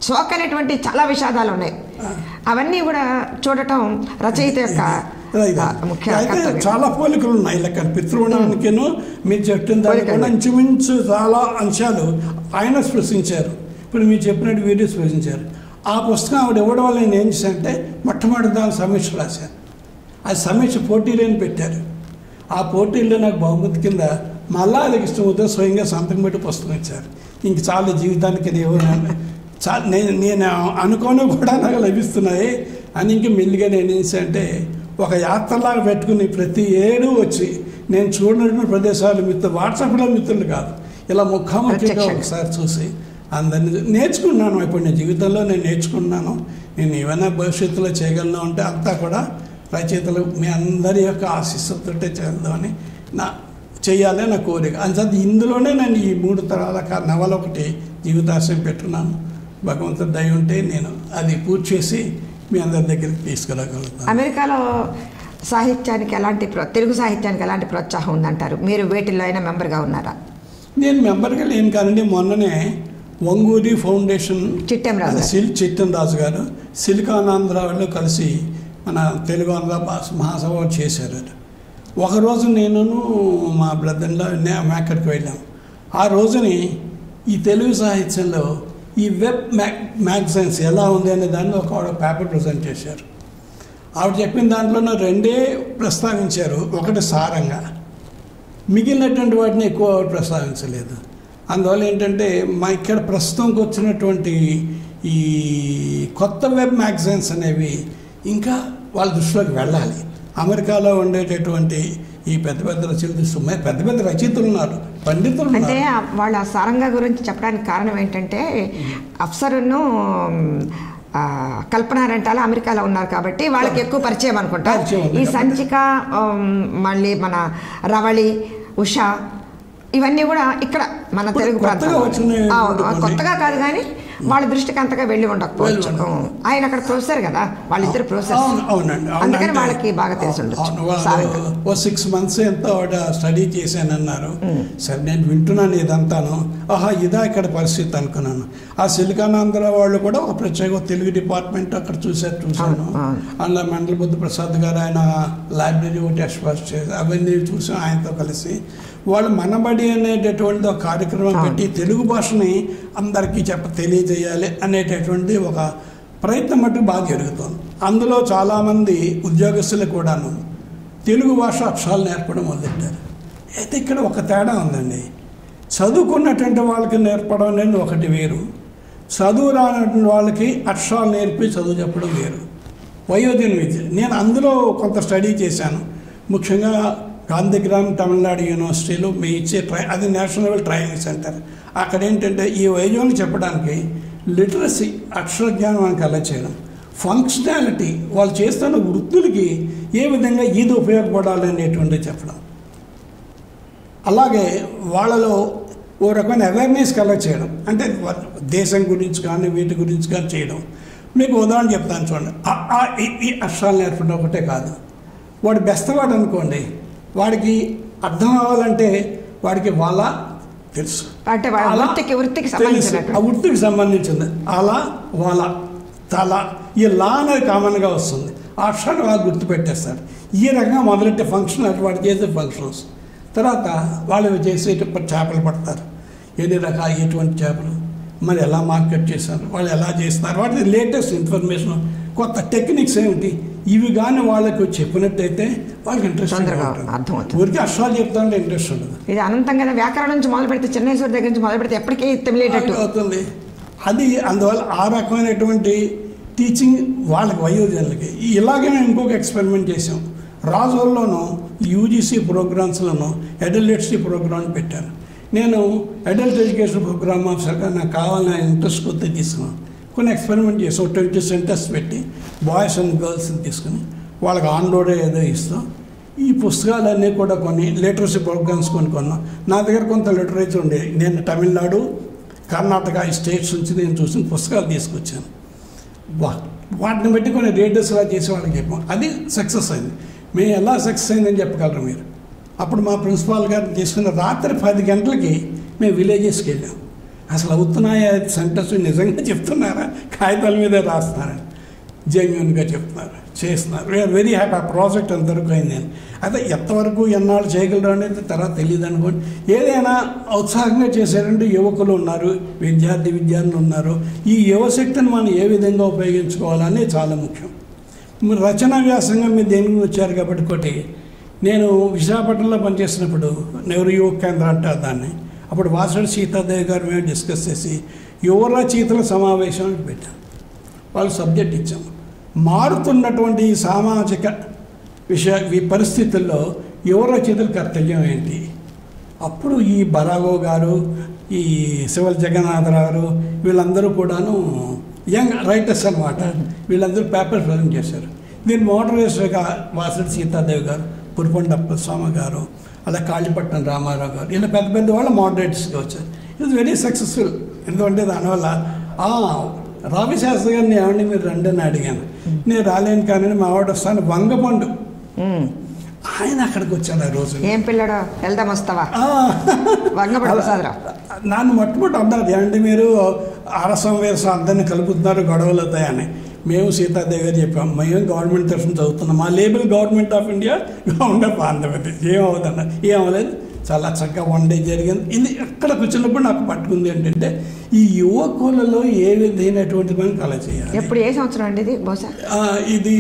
సోకనేటువంటి చాలా విషాదాలు ఉన్నాయి. అవన్నీ కూడా చూడటం రచయిత యొక్క చాలా పోలికలు ఉన్నాయి. లెక్క పితృణానికిను మీరు చెప్పిన దానికన్నా ఇంచుమించు చాలా అంశాలు ఆయన స్పృశించారు. ఇప్పుడు మీరు చెప్పినట్టు వీడియో స్పృశించారు. ఆ పుస్తకం ఆవిడ ఇవ్వడం వల్ల నేను ఏం చేశానంటే మొట్టమొదటి దాని సమీక్ష రాశాను. అది సమీక్ష పోటీలని పెట్టారు. ఆ పోటీల్లో నాకు బహుమతి కింద మళ్ళా అది ఇష్టమవుతే స్వయంగా సంతకం పెట్టి పుస్తకం ఇచ్చారు. ఇంక చాలా జీవితానికి నేను అనుకోని కూడా నాకు లభిస్తున్నాయి అని ఇంక మెల్లిగా నేను ఏం చేశానంటే ఒక యాత్రలాగా పెట్టుకుని ప్రతి ఏడు వచ్చి నేను చూడనటువంటి ప్రదేశాలు వాట్సాప్లో మిత్రులు కాదు, ఇలా ముఖాముఖిగా ఒకసారి చూసి అందరినీ నేర్చుకున్నాను. ఇప్పుడు నేను జీవితంలో నేను నేర్చుకున్నాను. నేను ఏమైనా భవిష్యత్తులో చేయగలను అంటే అంతా కూడా రచయితలు మీ అందరి యొక్క ఆశీస్సులతో చేద్దామని చేయాలి నా కోరిక. అంత ఇందులోనే నేను ఈ 3 తరాల నవల ఒకటి జీవితాశయం పెట్టున్నాను. భగవంతుడి దయ ఉంటే నేను అది పూర్తి చేసి మీ అందరి దగ్గరికి తీసుకురాగలుగుతాను. అమెరికాలో సాహిత్యానికి తెలుగు సాహిత్యానికి ఎలాంటి ప్రోత్సాహం ఉందంటారు? మీరు వేటిల్లో అయినా మెంబర్గా ఉన్నారా? నేను మెంబర్గా లేను కానండి. మొన్ననే వంగూరి ఫౌండేషన్ చిట్టెం రాజు గారు సిలికాన్ ఆంధ్ర వాళ్ళు కలిసి మన తెలుగు ఆంధ్ర మహాసభ చేశారు. ఒకరోజు నేను మా బ్రదర్లో అక్కడికి వెళ్ళాం. ఆ రోజుని ఈ తెలుగు సాహిత్యంలో ఈ వెబ్ మ్యాగజైన్స్ ఎలా ఉంది అనే దాన్ని ఒక పేపర్ ప్రజెంట్ చేశారు. ఆవిడ చెప్పిన దాంట్లోనూ 2 ప్రస్తావించారు. ఒకటి సారంగా, మిగిలినటువంటి వాటిని ఎక్కువ ఆవిడ ప్రస్తావించలేదు. అందువల్ల ఏంటంటే మా ఇక్కడ ప్రస్తుతంకి వచ్చినటువంటి ఈ కొత్త వెబ్ మ్యాగజైన్స్ అనేవి ఇంకా వాళ్ళ దృష్టిలోకి వెళ్ళాలి. అమెరికాలో ఉండేటటువంటి ఈ పెద్ద పెద్ద రచయితలు పెద్ద పెద్ద రచయితలు ఉన్నారు, పండితులు. అంటే వాళ్ళ సారంగా గురించి చెప్పడానికి కారణం ఏంటంటే అఫ్సరును కల్పన రెంటాల అమెరికాలో ఉన్నారు కాబట్టి వాళ్ళకి ఎక్కువ పరిచయం అనుకుంటా. ఈ సంచిక మళ్ళీ మన రవళి, ఉషా ఇవన్నీ కూడా ఇక్కడ మన తెలుగు ప్రాంతంలో కొత్తగా కాదు, కానీ వాళ్ళ దృష్టికి అంతగా వెళ్ళి ఉండకపోవచ్చు. ఆయన అక్కడ ప్రొఫెసర్ కదా, వాళ్ళిద్దరు ప్రొఫెసర్, అవునండి. అందుకని వాళ్ళకి బాగా తెలిసి ఉండొచ్చు. 6 months ఎంతో స్టడీ చేశానన్నారు. సరే నేను వింటున్నాను ఇదంతాను, ఇదా ఇక్కడ పరిస్థితి అనుకున్నాను. ఆ సిలికానాంధ్ర వాళ్ళు కూడా ఒక ప్రత్యేక తెలుగు డిపార్ట్మెంట్ అక్కడ చూశాను. అందులో మండల బుద్ధ ప్రసాద్ గారు ఆయన లైబ్రరీ ఒకటి ఎక్స్పోజ్ చేసి అవన్నీ చూసాం ఆయనతో కలిసి. వాళ్ళు మనబడి అనేటటువంటి ఒక కార్యక్రమం పెట్టి తెలుగు భాషని అందరికీ తెలియజేయాలి అనేటటువంటి ఒక ప్రయత్నం మటుకు బాగా జరుగుతుంది. అందులో చాలామంది ఉద్యోగస్తులు కూడాను తెలుగు భాష అక్షరాలు నేర్పడం మొదలెట్టారు. అయితే ఇక్కడ ఒక తేడా ఉందండి. చదువుకున్నటువంటి వాళ్ళకి నేర్పడం అనేది ఒకటి వేరు, చదువు రానటువంటి వాళ్ళకి అక్షరాలు నేర్పి చదువు చెప్పడం వేరు. వయోజన విద్య నేను అందులో కొంత స్టడీ చేశాను. ముఖ్యంగా గాంధీగ్రామ్ తమిళనాడు యూనివర్సిటీలో మీ ఇచ్చే అది నేషనల్ లెవెల్ ట్రైనింగ్ సెంటర్. అక్కడ ఏంటంటే ఈ వయోజనం చెప్పడానికి లిటరసీ అక్షర జ్ఞానం మనకు అలా చేయడం, ఫంక్షనాలిటీ వాళ్ళు చేస్తున్న వృత్తులకి ఏ విధంగా ఇది ఉపయోగపడాలనేటువంటిది చెప్పడం, అలాగే వాళ్ళలో ఓ రకమైన అవేర్నెస్ కలెక్ట్ చేయడం, అంటే దేశం గురించి కానీ వీటి గురించి కానీ చేయడం. మీకు ఉదాహరణ చెప్తాను చూడండి. ఈ అక్షరాలు నేర్పడం ఒకటే కాదు, వాడు బెస్తవాడు అనుకోండి, వాడికి అర్థం అవ్వాలంటే వాడికి వాళ్ళ తెలుసు, అంటే ఆ వృత్తికి సంబంధించింది. అలా వాళ్ళ తల ఈ లా అనేది కామన్గా వస్తుంది. ఆ అక్షరాన్ని వాళ్ళు గుర్తుపెట్టేస్తారు. ఈ రకంగా మొదలెట్టే ఫంక్షన్ అటు వాడు చేసే ఫంక్షన్స్. తర్వాత వాళ్ళు చేసే చేపలు పడతారు, ఎన్ని రకాల ఎటువంటి చేపలు మరి ఎలా మార్కెట్ చేస్తారు, వాళ్ళు ఎలా చేస్తారు, వాటి లేటెస్ట్ ఇన్ఫర్మేషన్, కొత్త టెక్నిక్స్ ఏమిటి, ఇవి కానీ వాళ్ళకి చెప్పినట్టయితే వాళ్ళకి ఇంట్రెస్ట్ అర్థమవుతుంది. ఊరికి అక్షరాలు చెప్తా ఉంటే ఇంట్రెస్ట్ ఉండదు. ఇది అనంతం కదా, వ్యాకరణం నుంచి మొదలు పెడితే చెన్నైశ్వర్ దగ్గర నుంచి మొదలు పెడితే ఎప్పటికీ తెలియటట్టు అవుతుంది. అది అందువల్ల ఆ రకమైనటువంటి టీచింగ్ వాళ్ళకి వయోజనులకి. ఇలాగే మేము ఇంకొక ఎక్స్పెరిమెంట్ చేసాం. రాజోల్లోనూ యూజీసీ ప్రోగ్రామ్స్లోనూ అడల్ట్ లిటరసీ ప్రోగ్రామ్ పెట్టాను. నేను అడల్ట్ ఎడ్యుకేషన్ ప్రోగ్రామ్ ఆఫీసర్గా నాకు కావాలని ఇంట్రెస్ట్ కొద్ది తీసుకున్నాను. కొన్ని ఎక్స్పెరిమెంట్ చేసాం. 20 సెంటర్స్ పెట్టి బాయ్స్ అండ్ గర్ల్స్ని తీసుకుని వాళ్ళకి ఆన్లోడే ఏదో ఇస్తాం. ఈ పుస్తకాలన్నీ కూడా కొన్ని లిటరసీ ప్రోగ్రామ్స్ కొన్నాం. నా దగ్గర కొంత లిటరేచర్ ఉండేది. నేను తమిళనాడు, కర్ణాటక ఈ స్టేట్స్ నుంచి నేను చూసిన పుస్తకాలు తీసుకొచ్చాను. వాటిని బట్టి కొన్ని రేడియోస్ అలా చేసి వాళ్ళకి చెప్పాం. అది సక్సెస్ అయింది. మేము ఎలా సక్సెస్ అయిందని చెప్పగలరు మీరు? అప్పుడు మా ప్రిన్సిపాల్ గారు తీసుకున్న రాత్రి 10 గంటలకి మేము విలేజెస్కి వెళ్ళాం. అసలు అవుతున్నాయా సెంటర్స్, నిజంగా చెప్తున్నారా, కాగితాల మీదే రాస్తున్నారని, జెన్యున్గా చెప్తున్నారు, చేస్తున్నారు. We are very happy. ఆ ప్రాజెక్ట్ అంతవరకు అయింది. నేను అయితే ఎంతవరకు ఎన్నాళ్ళు చేయగలరు అనేది తర్వాత తెలియదు అనుకోండి. ఏదైనా ఉత్సాహంగా చేసేటువంటి యువకులు ఉన్నారు, విద్యార్థులు ఉన్నారు. ఈ యువశక్తిని మనం ఏ విధంగా ఉపయోగించుకోవాలని చాలా ముఖ్యం. మీరు రచనా వ్యాసంగా మీరు దేని గురించి వచ్చారు కాబట్టి ఒకటి, నేను విశాఖపట్నంలో పనిచేసినప్పుడు నెహ్రూ యువ కేంద్రం అంటారు దాన్ని. అప్పుడు వాసడి సీతాదేవి గారు మేము డిస్కస్ చేసి యువ రచయితల సమావేశం పెట్టాం. వాళ్ళు సబ్జెక్ట్ ఇచ్చాము. మారుతున్నటువంటి సామాజిక ఈ పరిస్థితుల్లో యువ రచయితల కర్తవ్యం ఏంటి? అప్పుడు ఈ బరాగో గారు, ఈ శివల్ జగన్నాథరావు గారు, వీళ్ళందరూ కూడాను యంగ్ రైటర్స్ అనమాట. వీళ్ళందరూ పేపర్ ప్రజెంట్ చేశారు. దీన్ని మోడరేటర్గా వాసడి సీతాదేవి గారు, పురుపండి అప్పస్వామి గారు, అలా కాళీపట్నం రామారావు గారు, ఇలా పెద్ద పెద్ద వాళ్ళు మోడరేటర్స్గా వచ్చారు. It very successful. ఎందుకంటే దానివల్ల రావిశాస్త్రి గారిని ఏమండి మీరు రండి అని అడిగాను. నేను రాలేను కానీ మా ఆవిడ వస్తాను, వంగపండు ఆయన అక్కడికి వచ్చాడు. ఆ రోజు ఏం పిల్లడా వెళ్దాం వస్తావా నన్ను మొట్టమొదటి అన్నారు, ఏమంటే మీరు ఆరసం వేసం అందరినీ కలుపుతున్నారు, గొడవలు అవుతాయని. మేము సీతాదేవి గారు చెప్పాము, మేము గవర్నమెంట్ తరఫున చదువుతున్నాం, మా label government of India, government of Andhra Pradesh. ఏమవుతుందన్నారు, ఏమవలేదు, చాలా చక్కగా 1 day జరిగింది. ఇది ఎక్కడ కూర్చున్నప్పుడు నాకు పట్టుకుంది ఏంటంటే ఈ యువకులలో ఏ విధమైనటువంటి మనం కళ చేయాలి. ఎప్పుడు ఏ సంవత్సరం అండి ఇది? బహుశా ఇది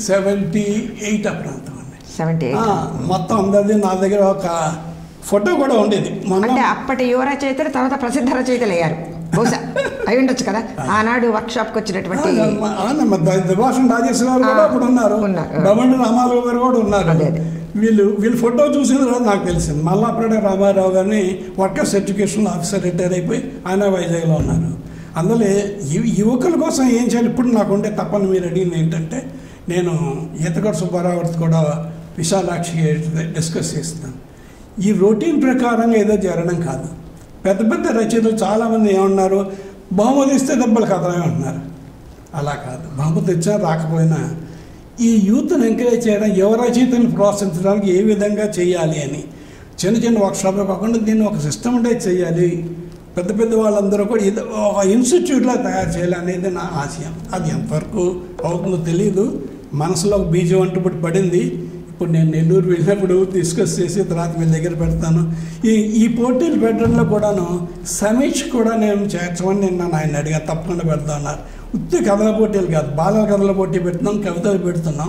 78 ఆ ప్రాంతం అండి. 78 మొత్తం అందరిది. నా దగ్గర ఒక ఫోటో కూడా ఉండేది. అంటే అప్పటి యువ రచయితలు తర్వాత ప్రసిద్ధ రచయితలు అయ్యారు బహుశా అయి ఉండొచ్చు కదా. ఆనాడు వర్క్షాప్కి వచ్చినటువంటి దుభాషణ రాజేశ్వర గారు కూడా అప్పుడు ఉన్నారు, బబండి రామారావు గారు కూడా ఉన్నారు. వీళ్ళు ఫోటో చూసిన తర్వాత నాకు తెలిసింది. మల్లాపేట రామారావు గారిని వర్కర్స్ ఎడ్యుకేషన్ ఆఫీసర్ రిటైర్ అయిపోయి ఆయన వైజాగ్లో ఉన్నారు. అందులో యువకుల కోసం ఏం చేయాలి ఇప్పుడు నాకు ఉండే తప్పని మీరు అడిగింది ఏంటంటే, నేను ఈతగడ సుబ్బారావు కూడా విశాలాక్షి డిస్కస్ చేస్తున్నాను. ఈ రొటీన్ ప్రకారంగా ఏదో జరగడం కాదు. పెద్ద పెద్ద రచయితలు చాలామంది ఏమన్నారు, బహుమతి ఇస్తే దెబ్బలు కథలే అంటున్నారు. అలా కాదు, బహుమతి ఇచ్చినా రాకపోయినా ఈ యూత్ని ఎంకరేజ్ చేయడం, యువ రచయితలను ప్రోత్సహించడానికి ఏ విధంగా చేయాలి అని చిన్న చిన్న వర్క్షాప్లో కాకుండా దీన్ని ఒక సిస్టమటైజ్ చేయాలి. పెద్ద పెద్ద వాళ్ళందరూ కూడా ఇది ఒక ఇన్స్టిట్యూట్లా తయారు చేయాలి అనేది నా ఆశయం. అది ఎంతవరకు అవుతుందో తెలియదు. మనసులో ఒక బీజం అంటూ ఇప్పుడు పడింది. ఇప్పుడు నేను నెల్లూరు వెళ్ళినప్పుడు డిస్కస్ చేసి తర్వాత మీ దగ్గర పెడతాను. ఈ పోటీలు పెట్టడంలో కూడాను సమీక్ష కూడా నేను చేర్చమని నేను ఆయన అడిగా. తప్పకుండా పెడతాను. ఉత్తి కథల పోటీలు కాదు, బాలల కథల పోటీ పెడుతున్నాం, కవితలు పెడుతున్నాం,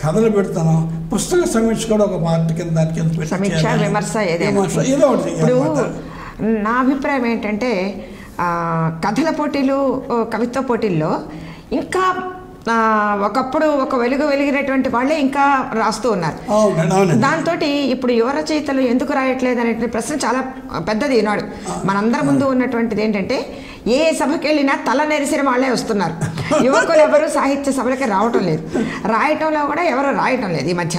కథలు పెడుతున్నాం, పుస్తక సమీక్ష కూడా ఒక పార్టీ కింద దాని కింద సమీక్ష విమర్శ ఏదో ఒకటి. నా అభిప్రాయం ఏంటంటే కథల పోటీలు, కవిత్వ పోటీల్లో ఇంకా ఒకప్పుడు ఒక వెలిగినటువంటి వాళ్ళే ఇంకా రాస్తూ ఉన్నారు. దాంతో ఇప్పుడు యువ రచయితలు ఎందుకు రాయట్లేదు అనే ప్రశ్న చాలా పెద్దది. ఈనాడు మనందరి ముందు ఉన్నటువంటిది ఏంటంటే ఏ సభకి వెళ్ళినా తల నెరిసిన వాళ్ళే వస్తున్నారు. యువకులు ఎవరు సాహిత్య సభలకి రావటం లేదు, రాయటంలో కూడా ఎవరు రాయటం లేదు ఈ మధ్య.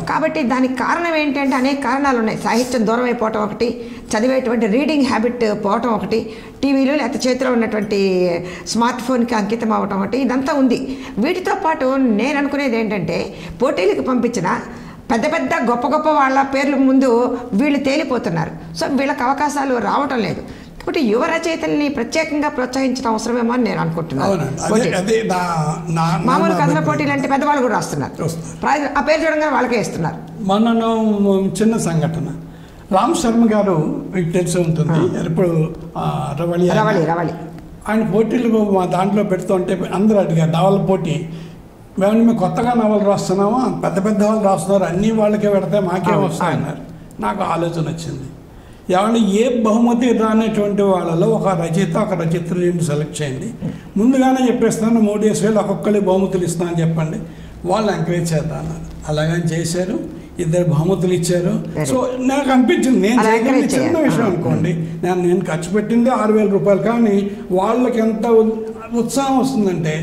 కాబట్టి దానికి కారణం ఏంటంటే అనేక కారణాలు ఉన్నాయి. సాహిత్యం దూరం అయిపోవటం ఒకటి, చదివేటువంటి రీడింగ్ హ్యాబిట్ పోవటం ఒకటి, టీవీలో లేకపోతే చేతిలో ఉన్నటువంటి స్మార్ట్ ఫోన్కి అంకితం అవ్వటం ఒకటి, ఇదంతా ఉంది. వీటితో పాటు నేను అనుకునేది ఏంటంటే పోటీలకు పంపించిన పెద్ద పెద్ద గొప్ప గొప్ప వాళ్ళ పేర్ల ముందు వీళ్ళు తేలిపోతున్నారు. సో వీళ్ళకి అవకాశాలు రావటం లేదు. కాబట్టి యువ రచయితల్ని ప్రత్యేకంగా ప్రోత్సహించడం అవసరమేమో అని నేను అనుకుంటున్నాను. మామూలు కథల పోటీలు అంటే పెద్దవాళ్ళు కూడా రాస్తున్నారు, ఆ పేరు చూడంగా వాళ్ళకే ఇస్తున్నారు. మొన్న చిన్న సంఘటన, రామ్ శర్మ గారు మీకు తెలిసి ఉంటుంది, ఇప్పుడు రవళి ఆయన పోటీలు మా దాంట్లో పెడుతుంటే అందరూ అడిగారు నవల పోటీ, మేము కొత్తగా నవలు రాస్తున్నామా, పెద్ద పెద్ద వాళ్ళు రాస్తున్నారు, అన్ని వాళ్ళకే పెడితే మాకేం వస్తాయన్నారు. నాకు ఆలోచన వచ్చింది, ఏమంటే ఏ బహుమతి రానటువంటి వాళ్ళలో ఒక రచయిత ఒక రచయిత్రుని సెలెక్ట్ చేయండి, ముందుగానే చెప్పేస్తాను 3,000 ఒక్కొక్కరికి బహుమతులు ఇస్తానని చెప్పండి, వాళ్ళు ఎంకరేజ్ చేద్దాం అన్నారు. అలాగని చేశారు, 2 బహుమతులు ఇచ్చారు. సో నాకు అనిపించింది నేను చేయగలిగిన చిన్న విషయం అనుకోండి, నేను ఖర్చు పెట్టింది 6,000 రూపాయలు, కానీ వాళ్ళకి ఎంత ఉత్సాహం వస్తుందంటే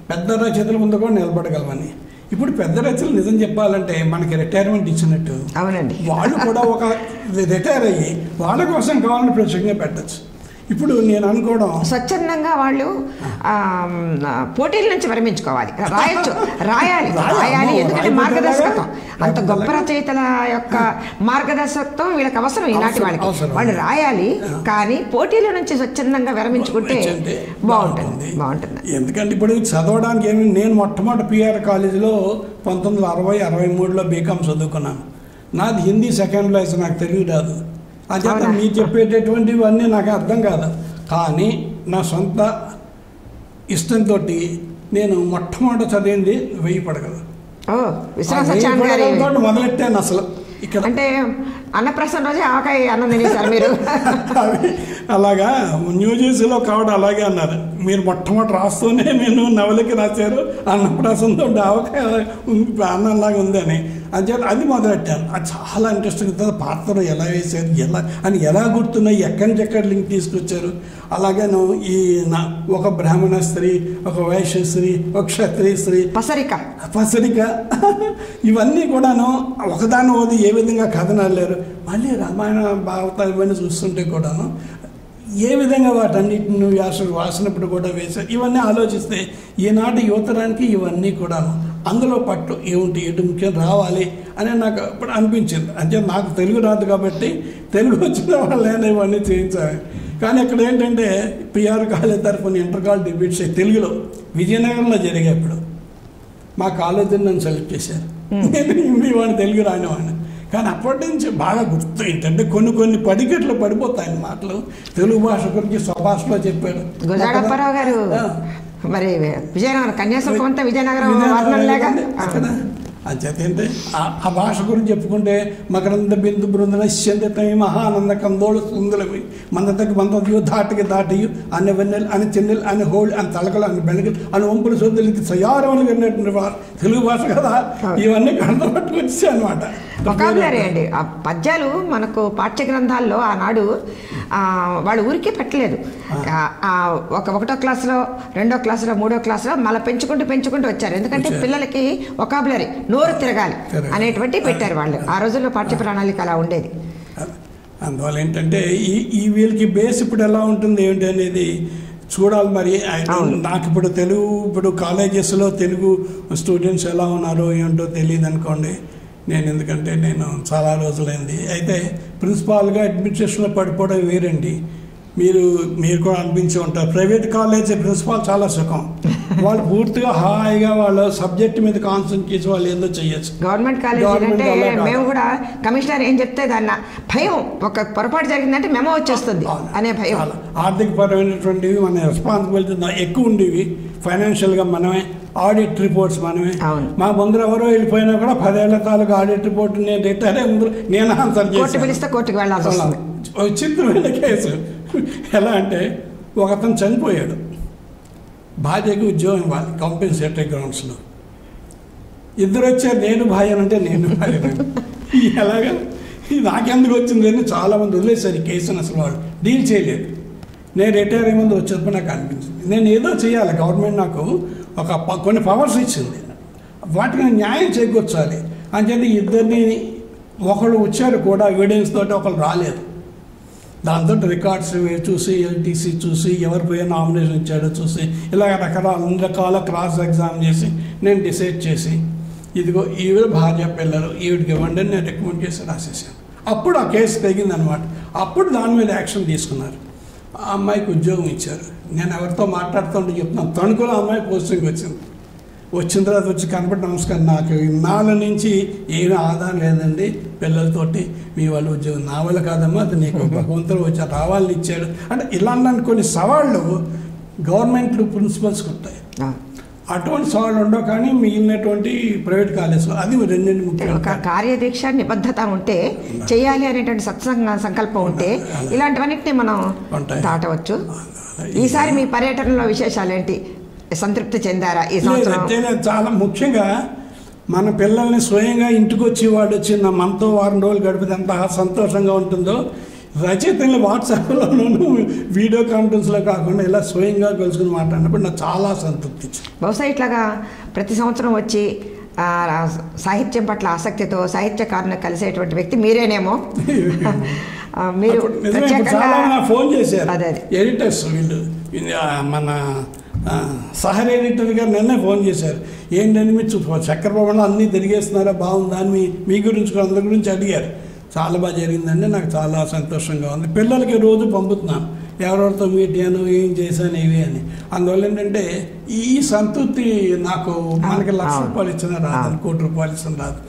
పెద్ద రచయితల ముందు కూడా నిలబడగలమని. ఇప్పుడు పెద్ద రచయితలు నిజం చెప్పాలంటే మనకి రిటైర్మెంట్ ఇచ్చినట్టు. అవునండి, వాళ్ళు కూడా ఒక రిటైర్ అయ్యి వాళ్ళ కోసం కావాలని ప్రత్యేకంగా పెట్టచ్చు. ఇప్పుడు నేను అనుకోవడం స్వచ్ఛందంగా వాళ్ళు పోటీల నుంచి విరమించుకోవాలి, రాయాలి. ఎందుకంటే మార్గదర్శకత్వం, అంత గొప్ప రచయితల యొక్క మార్గదర్శకత్వం వీళ్ళకి అవసరం. ఈనాటి వాళ్ళకి వాళ్ళు రాయాలి, కానీ పోటీల నుంచి స్వచ్ఛందంగా విరమించుకుంటే బాగుంటుంది. ఎందుకంటే ఇప్పుడు చదవడానికి ఏమి, నేను మొట్టమొదటి పిఆర్ కాలేజీలో 1960-63లో బీకామ్ చదువుకున్నాను. నాది హిందీ సెకండ్ క్లాస్, నాకు తెలుగు రాదు. అదే మీరు చెప్పేటటువంటివన్నీ నాకు అర్థం కాదు, కానీ నా సొంత ఇష్టంతో నేను మొట్టమొదటి చదివింది 1000 పడగలు. మొదలెట్టాను అసలు. ఇక్కడ అంటే అన్నప్రసన్న రోజే ఆవకాయ అన్నం తినేసారు మీరు. అలాగా న్యూజెర్సీలో కావడం అలాగే అన్నారు, మీరు మొట్టమొదటి రాస్తూనే నేను నవలకి రాశారు అన్నప్రసన్నతో ఆవకాయ అన్నంలాగా ఉంది అని. అది మొదలెట్టాను. అది చాలా ఇంట్రెస్టింగ్ ఉంటుంది. పాత్రలు ఎలా వేశారు, ఎలా గుర్తున్నాయి, ఎక్కడి నుంచి ఎక్కడ లింక్ తీసుకొచ్చారు. అలాగే ఒక బ్రాహ్మణ స్త్రీ, ఒక వైశ్య స్త్రీ, ఒక క్షత్రియ స్త్రీ, పసరిక ఇవన్నీ కూడాను ఒకదాని ఓది ఏ విధంగా కథను అల్లారు. మళ్ళీ రామాయణ భాగవతాలు ఇవన్నీ చూస్తుంటే కూడాను ఏ విధంగా వాటన్నిటిని వ్యాసుడు వాసినప్పుడు కూడా వేశారు. ఇవన్నీ ఆలోచిస్తే ఈనాటి యువతరానికి ఇవన్నీ కూడాను అందులో పట్టు ఏమిటి, ఎటు ముఖ్యం రావాలి అని నాకు అప్పుడు అనిపించింది. అంటే నాకు తెలుగు రాదు కాబట్టి తెలుగు వచ్చిన వాళ్ళైనా ఇవన్నీ చేయించాలి. కానీ ఇక్కడ ఏంటంటే పిఆర్ కాలేజ్ తరఫున ఇంటర్ కాలేజ్ డిబేట్స్ తెలుగులో విజయనగరంలో జరిగాయి. ఇప్పుడు మా కాలేజీని నన్ను సెలెక్ట్ చేశారు. నేను హిందీ వాడిని, తెలుగు రానివాడిని. కానీ అప్పటి నుంచి బాగా గుర్తు ఏంటంటే కొన్ని పడికట్లు పడిపోతాయి మాటలు. తెలుగు భాష గురించి స్వభాషలో చెప్పాడు గుజరాడప్పారావు గారు. మరి విజయనగరం కన్యాశుల్కం అంతా విజయనగరం అంచేతంటే ఆ భాష గురించి చెప్పుకుంటే మకరంద బిందు బృందన శందతమి మహానంద కందోళ సుందరమి మందతకి మందయు ధాటికి దాటియు అన్ని వెన్నెలు అని చెన్నెలు అని హోళి అని తలకలు అని బెనకలు అని వంపులు సొద్దులకి సయారములు విన్నటువంటి తెలుగు భాష కదా. ఇవన్నీ కంట పట్టుకొచ్చాయి అనమాట. వొకాబులరీ అండి. ఆ పద్యాలు మనకు పాఠ్య గ్రంథాల్లో ఆనాడు వాళ్ళు ఊరికే పెట్టలేదు. ఒకటో క్లాసులో, 2వ క్లాసులో, 3వ క్లాసులో మళ్ళీ పెంచుకుంటూ వచ్చారు. ఎందుకంటే పిల్లలకి వొకాబులరీ నోరు తిరగాలి అనేటువంటి పెట్టారు వాళ్ళు. ఆ రోజుల్లో పాఠ్య ప్రణాళిక అలా ఉండేది. అందువల్ల ఏంటంటే ఈ వీళ్ళకి బేస్ ఇప్పుడు ఎలా ఉంటుంది ఏమిటి అనేది చూడాలి మరి. నాకు ఇప్పుడు కాలేజెస్లో తెలుగు స్టూడెంట్స్ ఎలా ఉన్నారో ఏంటో తెలియదు అనుకోండి. ఎందుకంటే నేను చాలా రోజులైంది. అయితే ప్రిన్సిపాల్గా అడ్మినిస్ట్రేషన్లో పడిపోవడం వేరండి. మీరు కూడా అనిపించి ఉంటారు. ప్రైవేట్ కాలేజ్ ప్రిన్సిపాల్ చాలా సుఖం. వాళ్ళు పూర్తిగా హాయిగా వాళ్ళ సబ్జెక్ట్ మీద కాన్సన్ట్రేట్ చేసి వాళ్ళు ఏదో చేయొచ్చు. గవర్నమెంట్ కాలేజ్ అంటే మేము కూడా కమిషనర్ ఏం చెప్తే దాన్ని భయం, ఒక పొరపాటు జరిగిందంటే మెమో వచ్చేస్తుంది అనే భయం. ఆర్థిక పరమైనటువంటివి మన రెస్పాన్సిబిలిటీ ఎక్కువ ఉండేవి. ఫైనాన్షియల్గా మనమే, ఆడిట్ రిపోర్ట్స్ మనమే. మా ముందర ఎవరో వెళ్ళిపోయినా కూడా 10 ఏళ్ల తాలూకు ఆడిట్ రిపోర్ట్ నేను రిటైర్ అయ్యే ముందు నేను ఆన్సర్ చేసి పిలిస్తే కోర్టుకు వెళ్ళాల్సి వస్తుంది. విచిత్రమైన కేసు. ఎలా అంటే ఒకతను చనిపోయాడు, భార్యకి ఉద్యోగం ఇవ్వాలి కాంపెన్సేటరీ గ్రౌండ్స్లో. ఇద్దరు వచ్చారు, నేను భార్య అంటే నేను భార్య. ఎలాగా నాకెందుకు వచ్చింది అని చాలామంది వదిలేసారు ఈ కేసుని. అసలు వాళ్ళు డీల్ చేయలేదు. నేను రిటైర్ అయ్యే ముందు వచ్చేటప్పుడు నాకు అనిపించింది నేను ఏదో చేయాలి. గవర్నమెంట్ నాకు కొన్ని పవర్స్ ఇచ్చింది, వాటికి న్యాయం చేకూర్చాలి అని చెప్పి ఇద్దరిని, ఒకళ్ళు వచ్చారు కూడా ఎవిడెన్స్ తోటి, ఒకళ్ళు రాలేదు. దాంతో రికార్డ్స్ చూసి ఎల్టీసీ చూసి ఎవరి పోయి నామినేషన్ ఇచ్చాడో చూసి ఇలా రకరకాల క్రాస్ ఎగ్జామ్ చేసి నేను డిసైడ్ చేసి ఇదిగో ఈవిడ భార్య పిల్లలు ఈవిడికి ఇవ్వండి అని నేను రికమెండ్ చేసి రాసేసాను. అప్పుడు ఆ కేసు తెగిందనమాట. అప్పుడు దాని మీద యాక్షన్ తీసుకున్నారు. ఆ అమ్మాయికి ఉద్యోగం ఇచ్చారు. నేను ఎవరితో మాట్లాడుతుంటే చెప్తున్నాను, తణుకులో అమ్మాయి పోస్టింగ్ వచ్చిన తర్వాత వచ్చి కనపడి నమస్కారం, నాకు ఇన్నాళ్ళ నుంచి ఏమీ ఆదాయం లేదండి పిల్లలతోటి, మీ వాళ్ళు ఉద్యోగం నా వల్ల కాదమ్మా, అది నీకు భగవంతుడు వచ్చి రావాలని ఇచ్చాడు అంటే ఇలాంటి కొన్ని సవాళ్ళు గవర్నమెంట్ ప్రిన్సిపల్స్కి ఉంటాయి. అటువంటి సవాళ్ళు ఉండవు. కానీ మిగిలినటువంటి ప్రైవేట్ కాలేజ్లో అది రెండింటి ముఖ్యం. ఒక కార్యదీక్ష, నిబద్ధత ఉంటే, చేయాలి అనేటువంటి సంకల్పం ఉంటే ఇలాంటివన్నిటిని మనం దాటవచ్చు. ఈసారి మీ పర్యటనలో విశేషాలు ఏంటి? సంతృప్తి చెందారా ఈ సంవత్సరం? చాలా ముఖ్యంగా మన పిల్లల్ని స్వయంగా ఇంటికి వచ్చి వాడు వచ్చి మనతో వారం రోజులు గడిపితే ఎంత సంతోషంగా ఉంటుందో, రచయితలు వాట్సాప్లోనూ వీడియో కాన్ఫరెన్స్లో కాకుండా ఇలా స్వయంగా కలుసుకుని మాట్లాడినప్పుడు నాకు చాలా సంతృప్తి. బహుశా ఇట్లాగా ప్రతి సంవత్సరం వచ్చి సాహిత్యం పట్ల ఆసక్తితో సాహిత్యకారుని కలిసేటువంటి వ్యక్తి మీరేనేమో. మీరు ఫోన్ చేశారు ఎడిటర్స్, వీళ్ళు మన సహర్ ఎడిటర్ గారు నిన్నే ఫోన్ చేశారు. ఏంటని మీరు చక్రప్రభంలో అన్నీ తిరిగేస్తున్నారా, బాగుందా అని మీ గురించి అందరి గురించి అడిగారు. చాలా బాగా జరిగిందండి, నాకు చాలా సంతోషంగా ఉంది. పిల్లలకి రోజు పంపుతున్నాను ఎవరెవరితో మీట్ అయ్యాను, ఏం చేశాను ఇవి అని. అందువల్ల ఏంటంటే ఈ సంతృప్తి నాకు మనకి ₹1,00,000 ఇచ్చినా రాదు, ₹1,00,00,000 ఇచ్చిన రాదు.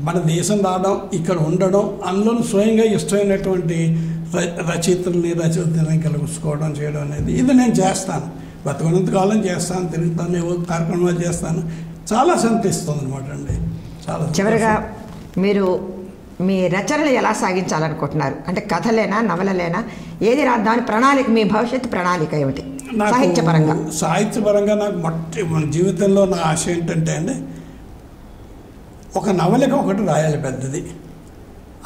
మన దేశం రావడం, ఇక్కడ ఉండడం, అందులో స్వయంగా ఇష్టమైనటువంటి రచయితల్ని కలుసుకోవడం చేయడం అనేది ఇది నేను చేస్తాను. బతుకున్నంత కాలం చేస్తాను, తిరుగుతాను, ఏవో కార్యక్రమాలు చేస్తాను. చాలా సంతరిస్తుంది అనమాట అండి. చాలా. చివరిగా మీరు మీ రచనలు ఎలా సాగించాలనుకుంటున్నారు? అంటే కథలేనా, నవలలేనా, ఏది రాద్దామని ప్రణాళిక, మీ భవిష్యత్తు ప్రణాళిక ఏమిటి సాహిత్యపరంగా? సాహిత్యపరంగా నాకు మన జీవితంలో నా ఆశ ఏంటంటే అండి, ఒక నవలిక ఒకటి రాయాలి పెద్దది.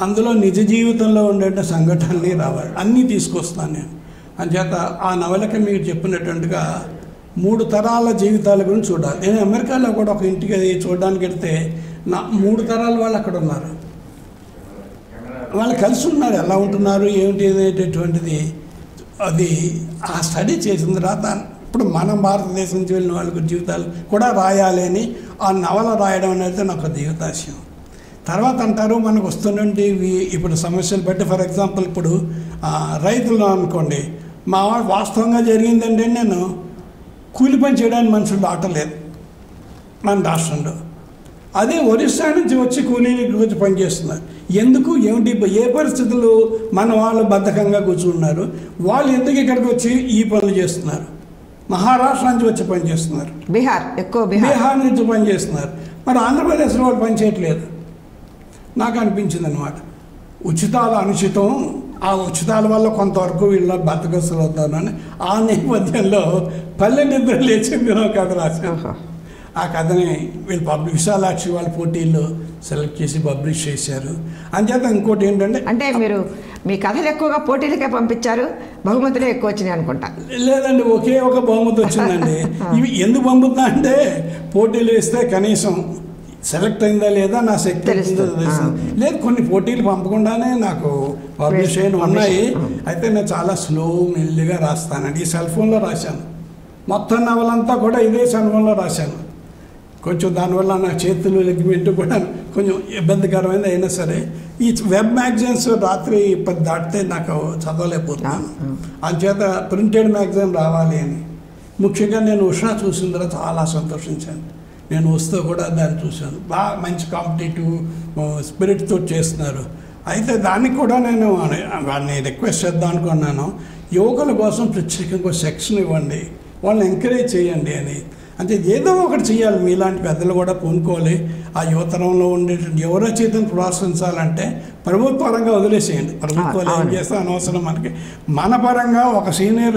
అందులో నిజ జీవితంలో ఉండే సంఘటనలు రావాలి, అన్నీ తీసుకొస్తాను నేను. అంచేత ఆ నవలకి మీరు చెప్పినట్టుగా 3 తరాల జీవితాల గురించి చూడాలి. నేను అమెరికాలో కూడా ఒక ఇంటికి చూడడానికి వెళ్తే 3 తరాల వాళ్ళు అక్కడ ఉన్నారు. వాళ్ళు కలిసి ఉన్నారు, ఎలా ఉంటున్నారు ఏమిటి అనేటటువంటిది అది ఆ స్టడీ చేసిన తర్వాత ఇప్పుడు మనం భారతదేశం నుంచి వెళ్ళిన వాళ్ళ జీవితాలు కూడా రాయాలి అని ఆ నవల రాయడం అనేది నాకు జీవితాశయం. తర్వాత అంటారు మనకు వస్తున్నటువంటి ఇప్పుడు సమస్యలు బట్టి, ఫర్ ఎగ్జాంపుల్ ఇప్పుడు రైతులు అనుకోండి, మా వాస్తవంగా జరిగిందంటే నేను కూలి పని చేయడానికి మనుషులు దాటలేదు మన రాష్ట్రంలో. అదే ఒరిస్సా నుంచి వచ్చి కూలీలకు వచ్చి పనిచేస్తున్నారు. ఎందుకు ఏమిటి ఏ పరిస్థితులు మన వాళ్ళు బద్ధకంగా కూర్చున్నారు, వాళ్ళు ఎందుకు ఇక్కడికి వచ్చి ఈ పనులు చేస్తున్నారు? మహారాష్ట్ర నుంచి వచ్చి పనిచేస్తున్నారు, బీహార్ నుంచి పనిచేస్తున్నారు. మరి ఆంధ్రప్రదేశ్లో వాళ్ళు పనిచేయట్లేదు. నాకు అనిపించింది అనమాట, ఉచితాలు అనుచితం, ఆ ఉచితాల వల్ల కొంతవరకు వీళ్ళ బతకస్తులు అవుతానని. ఆ నేపథ్యంలో పల్లె నిద్ర లేచింది ఒక కథ రాశాను. ఆ కథని వీళ్ళు విశాలాక్షి వాళ్ళ పోటీల్లో సెలెక్ట్ చేసి పబ్లిష్ చేశారు. అంచేత ఇంకోటి ఏంటంటే, అంటే మీరు మీ కథలు ఎక్కువగా పోటీలకే పంపించారు, బహుమతులే ఎక్కువ వచ్చినాయి అనుకుంటా? లేదండి, ఒకే ఒక బహుమతి వచ్చిందండి. ఇవి ఎందుకు పంపుతా అంటే పోటీలు వేస్తే కనీసం సెలెక్ట్ అయిందా లేదా నా శక్తి ఉందో తెలుస్తుంది. లేదు కొన్ని పోటీలు పంపకుండానే నాకు పబ్లిష్ అయిన ఉన్నాయి. అయితే నేను చాలా స్లో మెల్లిగా రాస్తానండి. ఈ సెల్ ఫోన్లో రాశాను, మొత్తం నవలంతా కూడా ఇదే సెల్ ఫోన్లో రాశాను. కొంచెం దానివల్ల నా చేతులు లెగ్మెంట్ కూడా కొంచెం ఇబ్బందికరమైనది అయినా సరే ఈ వెబ్ మ్యాగజైన్స్ రాత్రి 10 దాటితే నాకు చదవలేకపోతున్నాను. అందుచేత ప్రింటెడ్ మ్యాగజైన్ రావాలి అని ముఖ్యంగా నేను ఉషా చూసిన తర్వాత చాలా సంతోషించాను. నేను వస్తూ కూడా దాన్ని చూశాను. బాగా మంచి కాంపిటేటివ్ స్పిరిట్తో చేస్తున్నారు. అయితే దానికి కూడా నేను వాడిని రిక్వెస్ట్ చేద్దాం అనుకున్నాను, యువకుల కోసం ప్రత్యేకంగా సెక్షన్ ఇవ్వండి, వాళ్ళని ఎంకరేజ్ చేయండి అని. అంటే ఏదో ఒకటి చేయాలి. మీలాంటి పెద్దలు కూడా పూనుకోవాలి. ఆ యువతరంలో ఉండేటువంటి యువ రచయితను ప్రోత్సహించాలంటే ప్రభుత్వ పరంగా వదిలేసేయండి. ప్రభుత్వాలు ఏం చేస్తే అనవసరం మనకి. మన పరంగా ఒక సీనియర్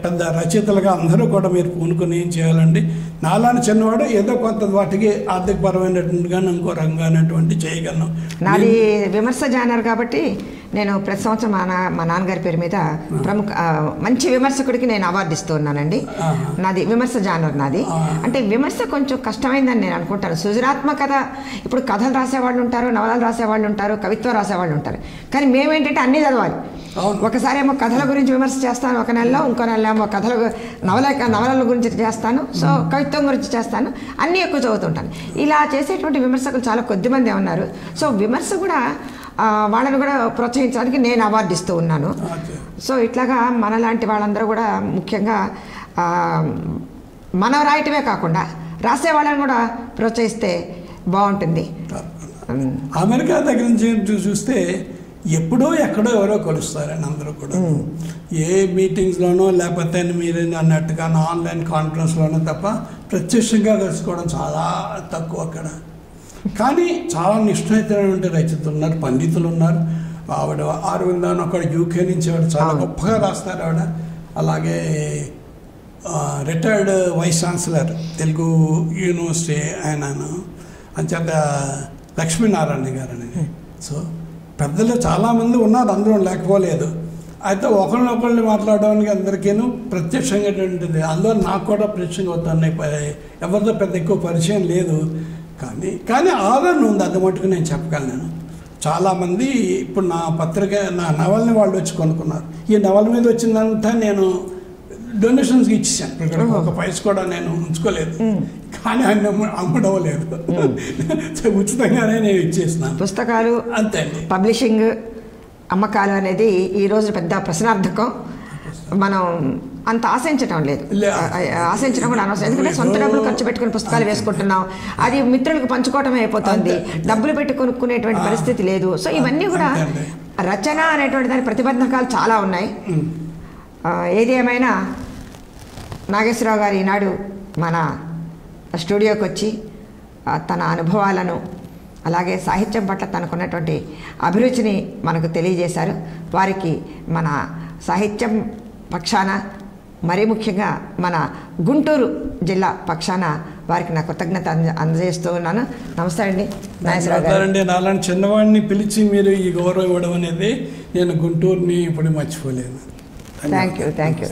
పెద్ద రచయితలుగా అందరూ కూడా మీరు పూనుకొని ఏం చేయాలండి. నాలాంటి చిన్నవాడు ఏదో కొంత వాటికి ఆర్థికపరమైనటువంటి కానీ ఇంకో రంగానటువంటి చేయగలను. నాది విమర్శ జానర్ కాబట్టి నేను ప్రతి సంవత్సరం మా నాన్నగారి పేరు మీద ప్రముఖ మంచి విమర్శకుడికి నేను అవార్డు ఇస్తూ ఉన్నానండి. నాది విమర్శ జానర్ నాది. అంటే విమర్శ కొంచెం కష్టమైందని నేను అనుకుంటాను. సృజనాత్మకత, ఇప్పుడు కథలు రాసేవాళ్ళు ఉంటారు, నవలలు రాసేవాళ్ళు ఉంటారు, కవిత్వం రాసేవాళ్ళు ఉంటారు. కానీ మేమేంటంటే అన్నీ చదవాలి. ఒకసారి ఏమో కథల గురించి విమర్శ చేస్తాను ఒక నెలలో, ఇంకో నెలలో ఏమో నవలల గురించి చేస్తాను, సో కవిత్వం గురించి చేస్తాను, అన్నీ ఎక్కువ చదువుతుంటాను. ఇలా చేసేటువంటి విమర్శకులు చాలా కొద్దిమంది ఉన్నారు. సో విమర్శ కూడా వాళ్ళని కూడా ప్రోత్సహించడానికి నేను అవార్డు ఇస్తూ ఉన్నాను. సో ఇట్లాగా మనలాంటి వాళ్ళందరూ కూడా ముఖ్యంగా మనం రాయటమే కాకుండా రాసే వాళ్ళని కూడా ప్రోత్సహిస్తే బాగుంటుంది. అమెరికా దగ్గర నుంచి చూస్తే ఎప్పుడో ఎక్కడో ఎవరో కలుస్తారని అందరూ కూడా ఏ మీటింగ్స్లోనో లేకపోతే మీరు అన్నట్టుగా ఆన్లైన్ కాన్ఫరెన్స్లోనో తప్ప ప్రత్యక్షంగా కలుసుకోవడం చాలా తక్కువ అక్కడ. కానీ చాలా నిష్ణాతులైనటువంటి రచయితలు ఉన్నారు, పండితులు ఉన్నారు. ఆవిడ అరవింద అని ఒకడు యూకే నుంచి ఆవిడ చాలా గొప్పగా రాస్తారు ఆవిడ. అలాగే retired vice chancellor Telugu university ఆయనను అంచేత లక్ష్మీనారాయణ గారు అని. సో పెద్దలు చాలామంది ఉన్నారు, అందరూ లేకపోలేదు. అయితే ఒకరినొకరిని మాట్లాడడానికి అందరికీను ప్రత్యక్షంగా ఉంటుంది. అందువల్ల నాకు కూడా ప్రత్యక్షంగా అవుతున్నాయి. ఎవరితో పెద్ద ఎక్కువ పరిచయం లేదు, కానీ ఆదరణ ఉంది. అది మటుకు నేను చెప్పగలను. చాలామంది ఇప్పుడు నా పత్రిక నా నవల్ని వాళ్ళు వచ్చి కొనుక్కున్నారు. ఈ నవల మీద వచ్చిందంతా నేను డొనేషన్స్కి ఇచ్చేసాను. ఇక్కడ ఒక పైస కూడా నేను ఉంచుకోలేదు, కానీ ఆయన అమ్మడవలేదు. ఉచితంగానే నేను ఇచ్చేసినాను. పుస్తకాలు అంతే, పబ్లిషింగ్ అమ్మకాలు అనేది ఈరోజు పెద్ద ప్రశ్నార్థకం. మనం అంత ఆశించడం లేదు, ఆశించడం కూడా అనవసరం. ఎందుకంటే సొంత డబ్బులు ఖర్చు పెట్టుకుని పుస్తకాలు వేసుకుంటున్నాం, అది మిత్రులకు పంచుకోవటం అయిపోతుంది, డబ్బులు పెట్టి కొనుక్కునేటువంటి పరిస్థితి లేదు. సో ఇవన్నీ కూడా రచన అనేటువంటి దాని ప్రతిబంధకాలు చాలా ఉన్నాయి. ఏది ఏమైనా నాగేశ్వరరావు గారు ఈనాడు మన స్టూడియోకి వచ్చి తన అనుభవాలను అలాగే సాహిత్యం పట్ల తనకున్నటువంటి అభిరుచిని మనకు తెలియజేశారు. వారికి మన సాహిత్యం పక్షాన, మరీ ముఖ్యంగా మన గుంటూరు జిల్లా పక్షాన వారికి నా కృతజ్ఞత అందజేస్తూ ఉన్నాను. నమస్తే అండి నాగేశ్వరరావు గారు. నాలాంటి చిన్నవాడిని పిలిచి మీరు ఈ గౌరవం ఇవ్వడం అనేది నేను గుంటూరుని ఇప్పుడు మర్చిపోలేను. Thank you.